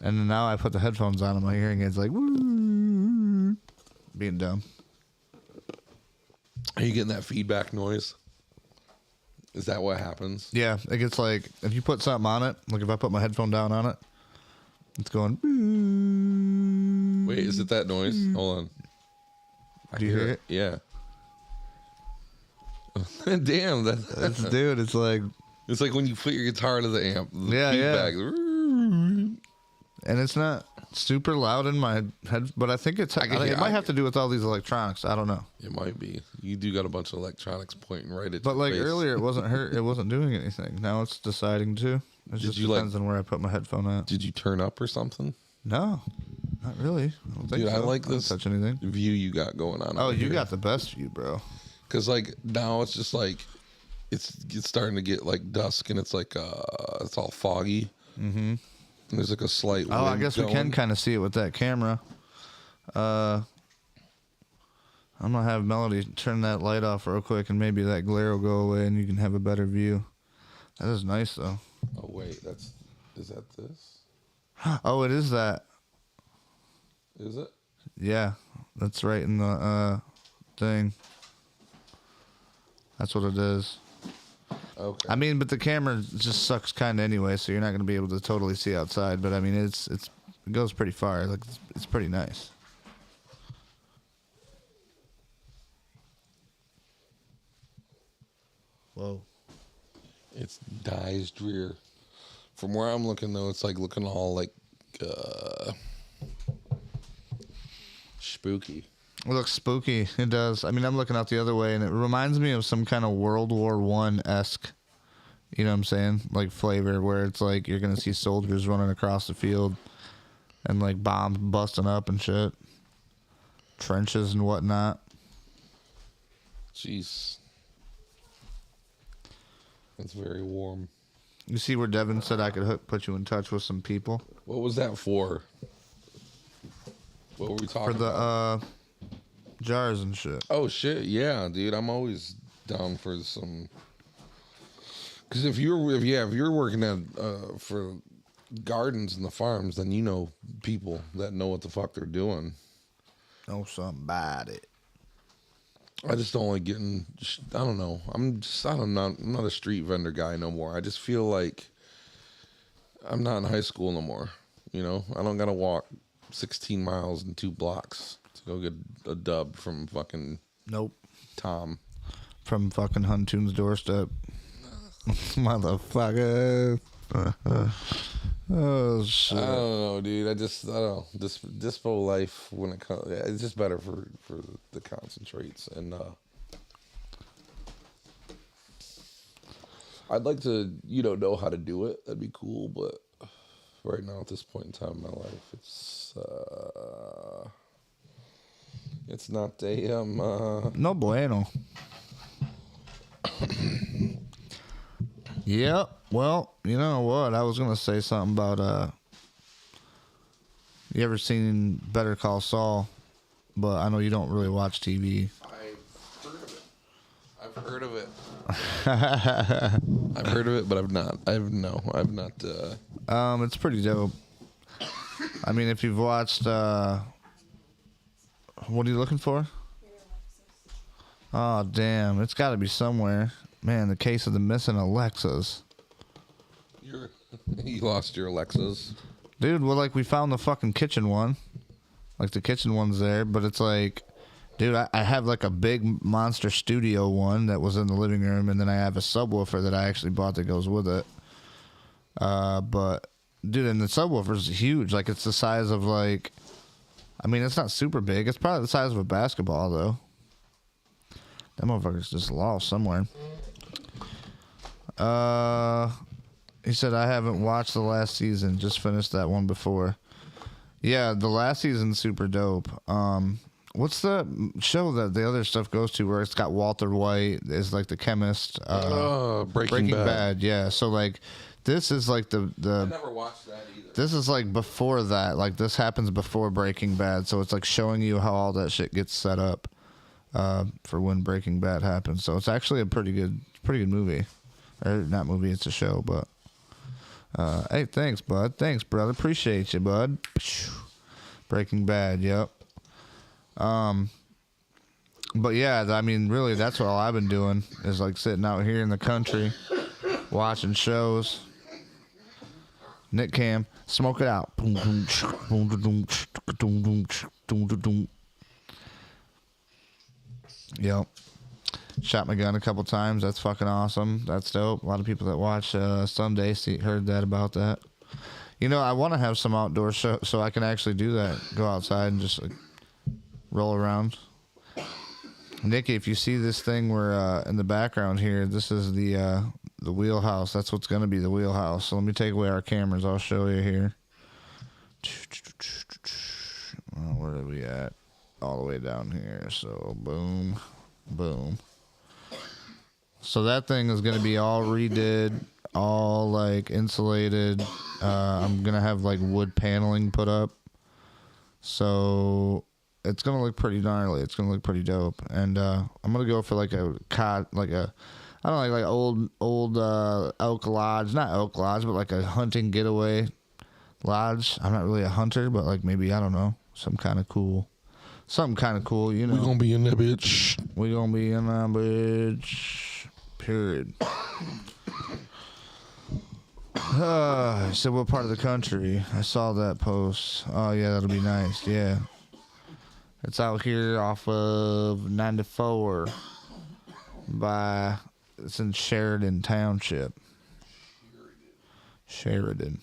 and then now I put the headphones on, and my hearing aid's like woo, being dumb. Are you getting that feedback noise? Is that what happens? Yeah, it gets like if you put something on it, like if I put my headphone down on it, it's going. Wait, is it that noise? Hold on. Do you hear it? Yeah. Damn, It's, dude, it's like, it's like when you put your guitar to the amp. The Yeah, yeah. feedback. and it's not super loud in my head, but I think it's. It might have to do with all these electronics. I don't know. It might be. You do got a bunch of electronics pointing right at But your like face. earlier, it wasn't hurt. It wasn't doing anything. Now it's deciding to. It just you, like- depends on where I put my headphone at. Did you turn up or something? No, not really. I don't think Dude, so. I like don't this touch anything. view you got going on. Oh, over you here. got the best view, bro. Because like now it's just like it's starting to get like dusk, and it's like it's all foggy. Mm-hmm. There's like a slight. Oh, I wind guess we can going. kind of see it with that camera. I'm gonna have Melody turn that light off real quick, and maybe that glare will go away, and you can have a better view. That is nice though. Oh wait, is that this? Oh, it is that. Is it? Yeah, that's right in the thing. That's what it is. Okay. I mean, but the camera just sucks kind of anyway, so you're not going to be able to totally see outside. But I mean, it goes pretty far. Like it's pretty nice. Whoa. It's Dyes Dreer. From where I'm looking though, it's like looking all like spooky. It looks spooky. It does. I mean, I'm looking out the other way, and it reminds me of some kind of World War I-esque, you know what I'm saying? Like flavor, where it's like you're going to see soldiers running across the field and like bombs busting up and shit. Trenches and whatnot. Jeez. It's very warm. You see where Devin said I could put you in touch with some people? What was that for? What were we talking For the about? jars and shit. Oh shit, yeah, dude. I'm always down for some. Because if you're working at for gardens and the farms, then you know people that know what the fuck they're doing. Know something about it. I just don't like getting. I don't know. I'm not a street vendor guy no more. I just feel like I'm not in high school no more. You know, I don't gotta walk 16 miles and 2 blocks to go get a dub from fucking Nope. Tom. From fucking Huntoon's doorstep. Motherfucker. Oh shit. I don't know, dude. I don't know. Dispo life when it comes, yeah, it's just better for the concentrates, and I'd like to know how to do it. That'd be cool, but right now at this point in time in my life, it's not a No bueno. Yep. Well, you know what? I was gonna say something about you ever seen Better Call Saul? But I know you don't really watch TV. I've heard of it. I've heard of it, but I've not. It's pretty dope. I mean, if you've watched, what are you looking for? Oh, damn. It's got to be somewhere. Man, the case of the missing Alexas. You lost your Alexas. Dude, well, like, we found the fucking kitchen one. Like, the kitchen one's there, but it's like, dude, I have, like, a big monster studio one that was in the living room, and then I have a subwoofer that I actually bought that goes with it. But, dude, and the subwoofer's huge. Like, it's the size of, like, I mean, it's not super big. It's probably the size of a basketball, though. That motherfucker's just lost somewhere. He said, I haven't watched the last season. Just finished that one before. Yeah, the last season's super dope. What's the show that the other stuff goes to where it's got Walter White is like the chemist? Breaking Bad. Yeah. So like, this is like I never watched that either. this is like before that. Like this happens before Breaking Bad. So it's like showing you how all that shit gets set up for when Breaking Bad happens. So it's actually a pretty good movie. Or not movie, it's a show, but hey, thanks, bud. Thanks, brother. Appreciate you, bud. Breaking Bad, yep. But yeah, I mean, really, that's all I've been doing is like sitting out here in the country, watching shows. Nick Cam, smoke it out. Yep. Shot my gun a couple times. That's fucking awesome. That's dope. A lot of people that watch Sunday heard that about that. You know, I want to have some outdoor show so I can actually do that. Go outside and just like, roll around. Nikki, if you see this thing where in the background here, this is the wheelhouse. That's what's going to be the wheelhouse. So let me take away our cameras. I'll show you here. Where are we at? All the way down here. So boom, boom. So that thing is going to be all redid, all like insulated. I'm going to have like wood paneling put up. So it's going to look pretty gnarly. It's going to look pretty dope. And I'm going to go for like a cot, like a I don't know, like old elk lodge, not elk lodge, but like a hunting getaway lodge. I'm not really a hunter, but like maybe, I don't know, something kind of cool, you know. We gonna be in that bitch. We gonna be in that bitch. Period. So what part of the country? I saw that post. Oh yeah, that'll be nice. Yeah, it's out here off of 94 by. It's in Sheridan Township. Sheridan.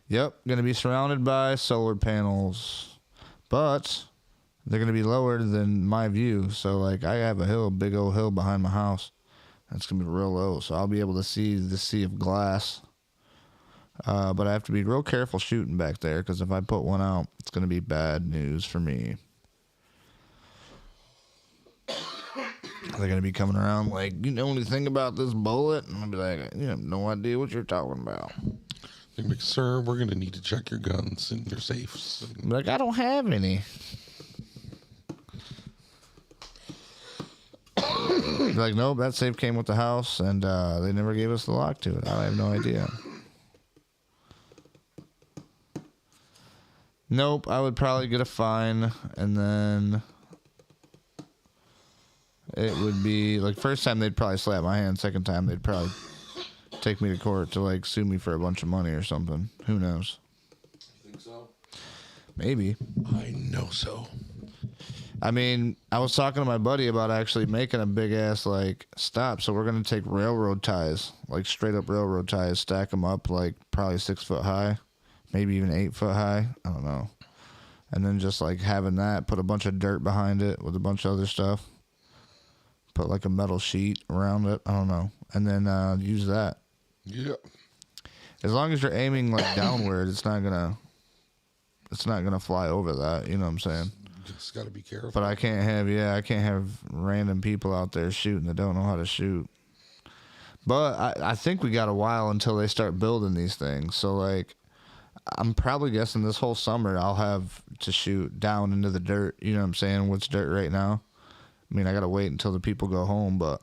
Yep, gonna be surrounded by solar panels, but they're gonna be lower than my view. So like, I have a hill, big old hill behind my house. That's gonna be real low, so I'll be able to see the sea of glass. But I have to be real careful shooting back there, because if I put one out, it's gonna be bad news for me. They're gonna be coming around like, you know anything about this bullet? And I'll be like, you have no idea what you're talking about. They're like, sir, we're gonna need to check your guns and your safes. I'm like, I don't have any. They're like, nope, that safe came with the house, and they never gave us the lock to it. I have no idea. Nope, I would probably get a fine, and then it would be like, first time they'd probably slap my hand, second time they'd probably take me to court to like sue me for a bunch of money or something. Who knows? You think so? Maybe. I know so. I mean, I was talking to my buddy about actually making a big ass like stop. So we're gonna take railroad ties, like straight up railroad ties, stack them up like probably 6 foot high, maybe even 8 foot high. I don't know. And then just like having that, put a bunch of dirt behind it with a bunch of other stuff. Put like a metal sheet around it. I don't know. And then use that. Yeah. As long as you're aiming like downward, it's not gonna fly over that. You know what I'm saying? Just gotta be careful. But I can't have random people out there shooting that don't know how to shoot. But I think we got a while until they start building these things. So like, I'm probably guessing this whole summer I'll have to shoot down into the dirt. You know what I'm saying? What's dirt right now? I mean, I gotta wait until the people go home, but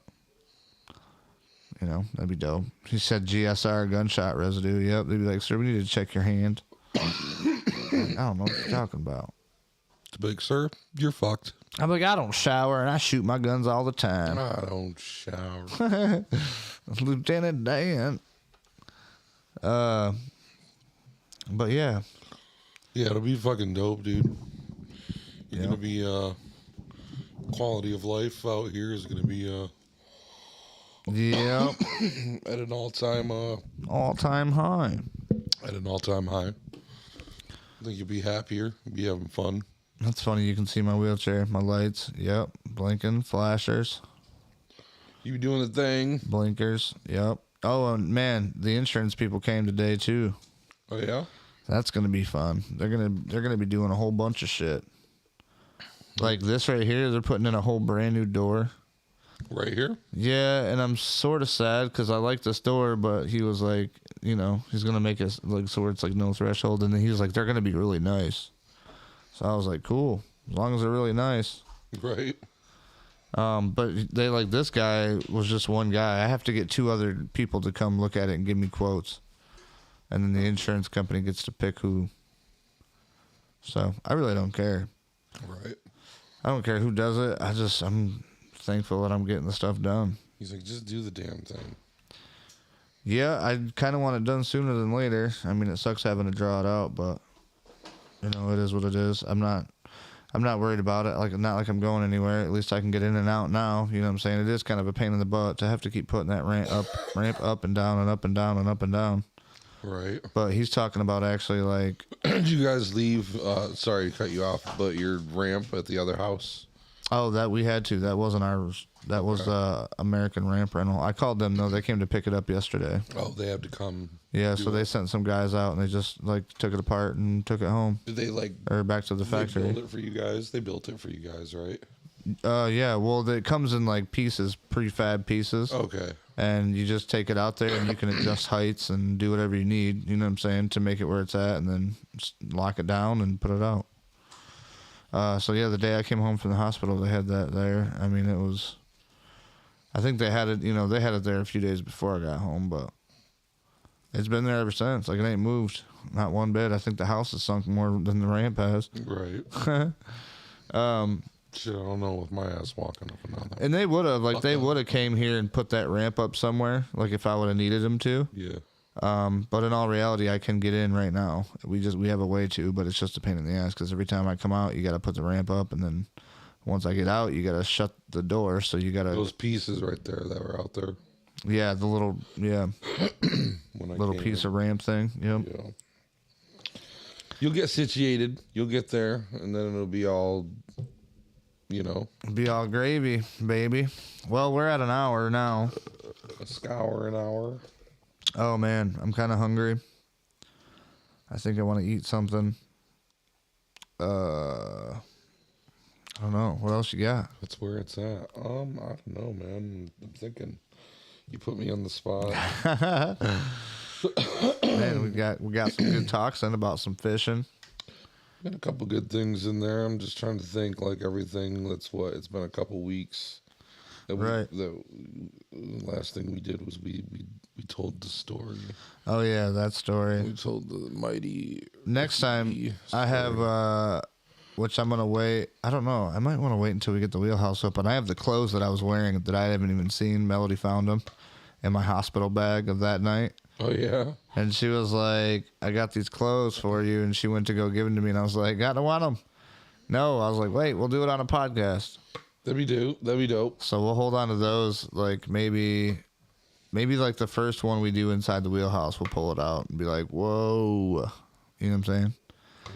you know, that'd be dope. He said GSR gunshot residue. Yep. They'd be like, sir, we need to check your hand. I don't know what you're talking about. It's big, sir. You're fucked. I'm like, I don't shower and I shoot my guns all the time. I don't shower. Lieutenant Dan. But yeah. Yeah, it'll be fucking dope, dude. You're Yeah. gonna be quality of life out here is gonna be Yep. at an all-time high. at an all-time high. I think you'll be happier, be having fun. That's funny. You can see my wheelchair, my lights. Yep. Blinking, flashers, You be doing the thing. blinkers. Yep. Oh, and man, the insurance people came today too. Oh yeah? That's gonna be fun. They're gonna be doing a whole bunch of shit. Like this right here, they're putting in a whole brand new door. Right here? Yeah, and I'm sort of sad because I like this door, but he was like, you know, he's gonna make us like so where it's like no threshold, and then he was like, they're gonna be really nice. So I was like, cool, as long as they're really nice. Right. But they like this guy was just one guy. I have to get 2 other people to come look at it and give me quotes, and then the insurance company gets to pick who. So I really don't care. Right. I don't care who does it. I'm thankful that I'm getting the stuff done. He's like, just do the damn thing. Yeah, I kind of want it done sooner than later. I mean, it sucks having to draw it out, but you know, it is what it is. I'm not worried about it. Like, not like I'm going anywhere. At least I can get in and out now. You know what I'm saying? It is kind of a pain in the butt to have to keep putting that ramp up and down and up and down and up and down. Right. But he's talking about actually like, Did you guys leave, sorry to cut you off, but your ramp at the other house? oh, that we had to. That wasn't ours. That was American Ramp Rental. I called them though. They came to pick it up yesterday. Oh, they had to come. Yeah, do so they it. sent some guys out and they just like took it apart and took it home Did they like or back to the they factory. build it for you guys? They built it for you guys, right? Yeah. Well, it comes in like pieces, prefab pieces. Okay. And you just take it out there and you can adjust heights and do whatever you need, you know what I'm saying, to make it where it's at, and then just lock it down and put it out. So yeah, the day I came home from the hospital, they had that there. I mean, I think they had it. They had it there a few days before I got home, but it's been there ever since. Like, it ain't moved, not one bit. I think the house has sunk more than the ramp has. Right. Shit, I don't know with my ass walking up and down that. And they would have, came here and put that ramp up somewhere, like if I would have needed them to. Yeah. But in all reality, I can get in right now. We have a way to, but it's just a pain in the ass because every time I come out, you got to put the ramp up, and then once I get out, you got to shut the door. So you got to those pieces right there that were out there. Yeah, the little little piece of ramp thing. Yep. Yeah. You'll get situated. You'll get there, and then it'll be all, Be all gravy, baby. Well, we're at an hour now. a scour an hour. Oh man, I'm kind of hungry. I think I want to eat something. I don't know. What else you got? That's where it's at. I don't know, man. I'm thinking. You put me on the spot. Man, we got some good talks in about some fishing. Got a couple good things in there. I'm just trying to think, like, everything. It's been a couple weeks. Right. The last thing we did was we told the story. Oh yeah, that story. We told the mighty. Next time I have, which I'm gonna wait. I don't know. I might want to wait until we get the wheelhouse open. I have the clothes that I was wearing that I haven't even seen. Melody found them in my hospital bag of that night. Oh yeah. And she was like, "I got these clothes for you," and she went to go give them to me, and I was like, "I don't want them." No, I was like, "Wait, we'll do it on a podcast." That'd be dope. So we'll hold on to those. Like maybe like the first one we do inside the wheelhouse, we'll pull it out and be like, "Whoa," you know what I'm saying?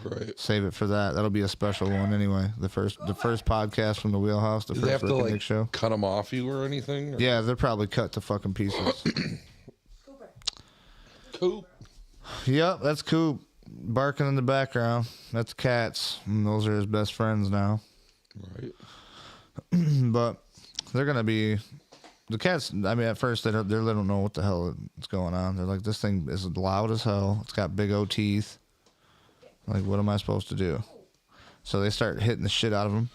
Right. Save it for that. That'll be a special one anyway. The first podcast from the wheelhouse. The Do they first have to Rick like show. cut them off you or anything? Or? Yeah, they're probably cut to fucking pieces. Cooper. Coop. Yep, that's Coop barking in the background. That's Cats. And those are his best friends now. Right. But they're gonna be the cats. I mean, at first they don't know what the hell is going on. They're like, this thing is loud as hell. It's got big old teeth. Like, what am I supposed to do? So they start hitting the shit out of them.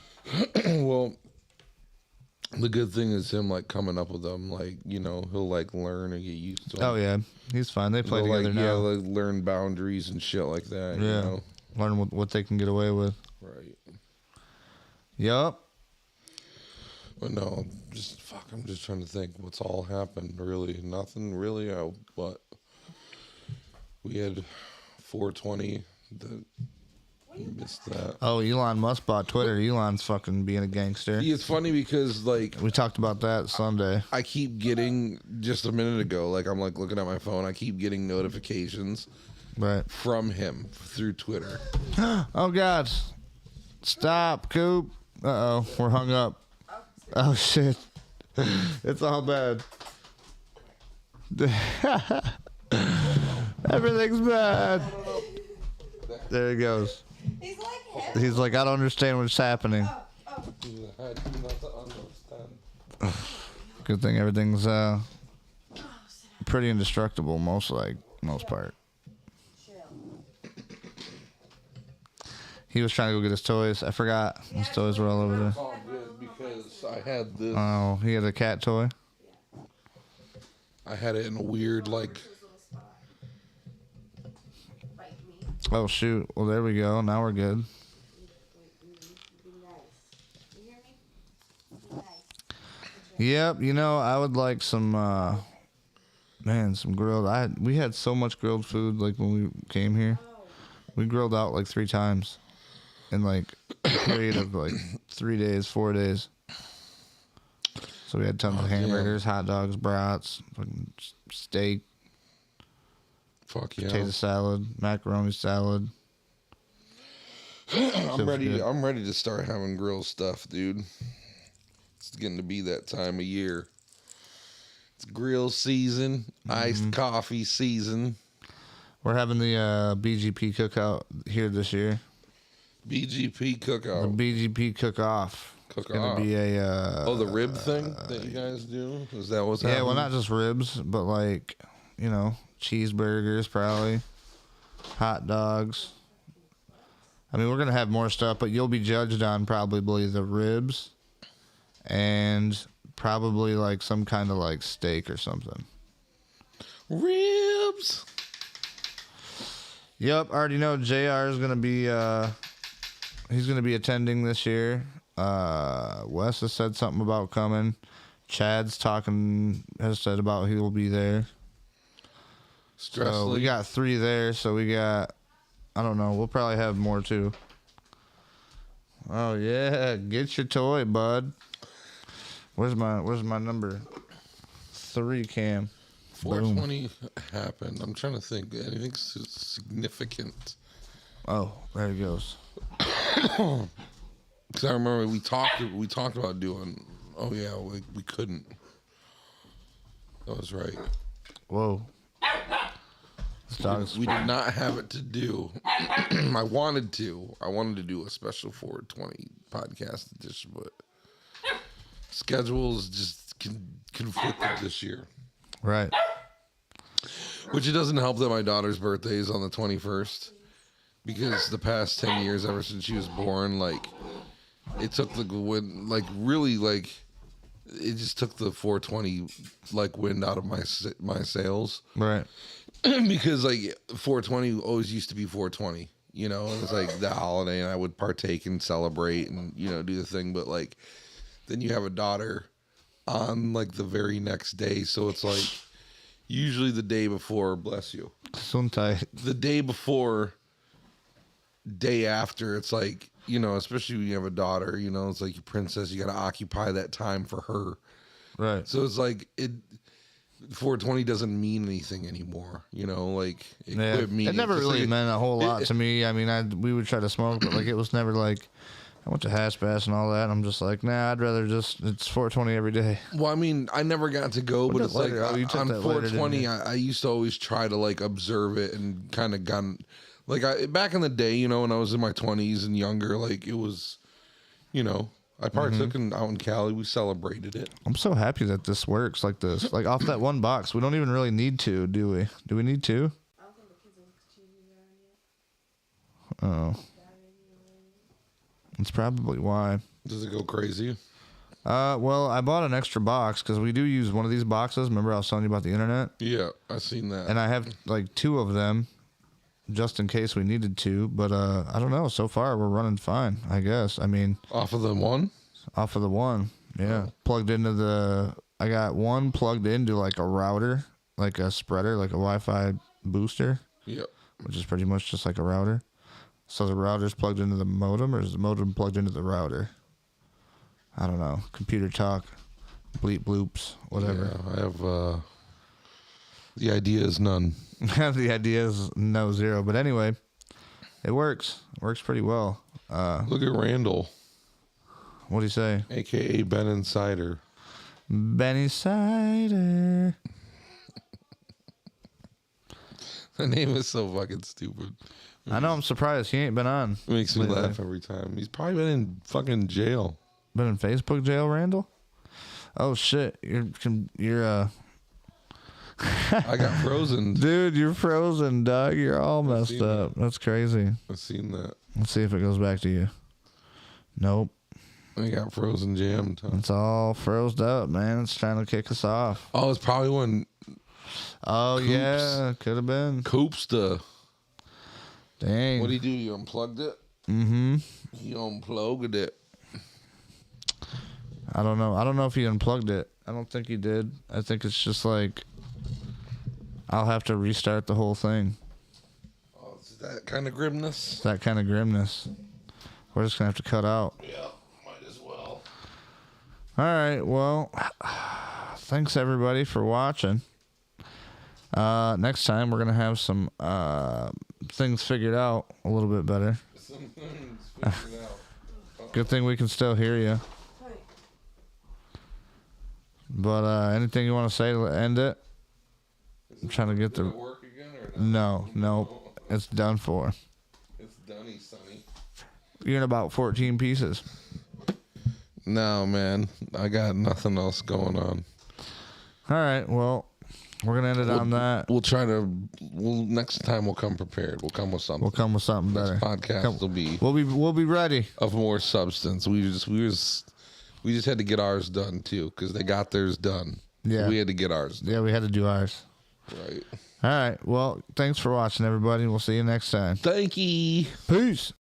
Well, the good thing is him like coming up with them. Like, he'll like learn and get used to them. Oh yeah, he's fine. They play They'll, together like, now. Yeah, like learn boundaries and shit like that. Yeah, learn what they can get away with. Right. Yup. But no, I'm just trying to think what's all happened. Really, nothing really. But we had 420. Missed that. Oh, Elon Musk bought Twitter. Elon's fucking being a gangster. It's funny because like We talked about that Sunday. I keep getting just a minute ago. Like I'm like looking at my phone. I keep getting notifications Right. from him through Twitter. Oh God! Stop, Coop. Uh oh, we're hung up. Oh shit! It's all bad. Everything's bad. There he goes. He's like him. He's like, I don't understand what's happening. Good thing everything's pretty indestructible, most part. He was trying to go get his toys. I forgot his toys were all over there. It's all good because I had this. Oh, he had a cat toy. I had it in a weird like. Oh shoot! Well, there we go. Now we're good. Yep. I would like some. Some grilled. We had so much grilled food like when we came here. We grilled out like 3 times, in like a period of like 3 days, 4 days. So we had tons of hamburgers, hot dogs, brats, fucking steak, Fuck yeah! potato salad, macaroni salad. I'm ready. I'm ready to start having grill stuff, dude. It's getting to be that time of year. It's grill season, iced coffee season. We're having the BGP cookout here this year. BGP The cookout. BGP cook-off. Cook It's gonna off. be a The rib thing that you guys do? Is that what's yeah, happening? well, not just ribs, but like cheeseburgers, probably hot dogs. I mean, we're gonna have more stuff, but you'll be judged on probably the ribs and Probably like some kind of like steak or something. Ribs. Yep, I already know JR is gonna be he's gonna be attending this year. Wes has said something about coming. Chad's has said about he will be there. So we got 3 there, so we got, I don't know, we'll probably have more too. Oh yeah, get your toy, bud. Where's my number 3 cam? 420 happened. I'm trying to think. Anything significant? Oh, there it goes. Because I remember we talked about doing. Oh yeah, we couldn't. That was right. Whoa. We did not have it to do. I wanted to do a special 420 podcast edition, but schedules just conflicted this year. Right. Which it doesn't help that my daughter's birthday is on the 21st, because the past 10 years, ever since she was born, like it took the wind, like really, like it just took the 420 like wind out of my sails. Right. Because like 420 always used to be 420, you know, it was like the holiday, and I would partake and celebrate and, you know, do the thing. But like then you have a daughter on like the very next day, so it's like usually the day before, bless you, Gesundheit. the day before, day after, it's like, you know, especially when you have a daughter, you know, it's like your princess, you got to occupy that time for her. Right. So it's like 420 doesn't mean anything anymore, you know, like quit meaning. It never Just really like meant a whole lot to me. I mean, we would try to smoke, but like it was never like I went to Hash Bass and all that. And I'm just like, nah, I'd rather just, it's 420 every day. Well, I mean, I never got to go, but it's like you took on that later, didn't 420, you? I used to always try to like observe it and kind of back in the day, you know, when I was in my 20s and younger, like it was, you know, I partook out in Cali. We celebrated it. I'm so happy that this works like this. Like off that one box, we don't even really need 2, do we? Do we need 2? I don't think the kids will continue that yet. Oh. That's probably why. Does it go crazy? Well, I bought an extra box because we do use one of these boxes. Remember I was telling you about the internet? Yeah, I seen that. And I have like 2 of them just in case we needed to. But I don't know. So far, we're running fine, I guess. I mean, Off of the one? off of the one. Yeah. Plugged into I got one plugged into like a router, like a spreader, like a Wi-Fi booster, Yeah. which is pretty much just like a router. So the router's plugged into the modem, or is the modem plugged into the router? I don't know. Computer talk, bleep bloops, whatever. Yeah, I have, the idea is none. The idea is no 0. But anyway, it works. It works pretty well. Look at Randall, What do you say? a.k.a. Ben Insider. Benny Cider. The name is so fucking stupid. I know, I'm surprised he ain't been on. It makes me lately. laugh every time. He's probably been in fucking jail. Been in Facebook jail, Randall? Oh shit. You're I got frozen. dude, you're frozen, dog. You're all messed seen up. That's crazy. I've seen that. Let's see if it goes back to you. Nope. I got frozen jammed. Huh? It's all froze up, man. It's trying to kick us off. Oh, it's probably when Oh yeah, could have been. Koopsta. Dang. What did he do? You unplugged it? Mm-hmm. He unplugged it. I don't know. I don't know if he unplugged it. I don't think he did. I think it's just like I'll have to restart the whole thing. Oh, it's that kind of grimness. It's that kind of grimness. We're just gonna have to cut out. Yeah, might as well. All right. Well, thanks everybody for watching. Next time we're gonna have some things figured out a little bit better. Some things figured out. Good thing we can still hear you. Hi. But anything you want to say to end it? I'm trying to get Did the. it work again or not? No, it's done for. It's Dunny, Sonny. You're in about 14 pieces. No, man. I got nothing else going on. All right. Well, we're gonna end it on that. We'll try to. Next time we'll come prepared. We'll come with something. We'll come with something better. Next podcast will be We'll be ready. of more substance. We We just had to get ours done too, because they got theirs done. Yeah. We had to get ours done. Yeah, we had to do ours. Right. All right. Well, thanks for watching, everybody. We'll see you next time. Thank you. Peace.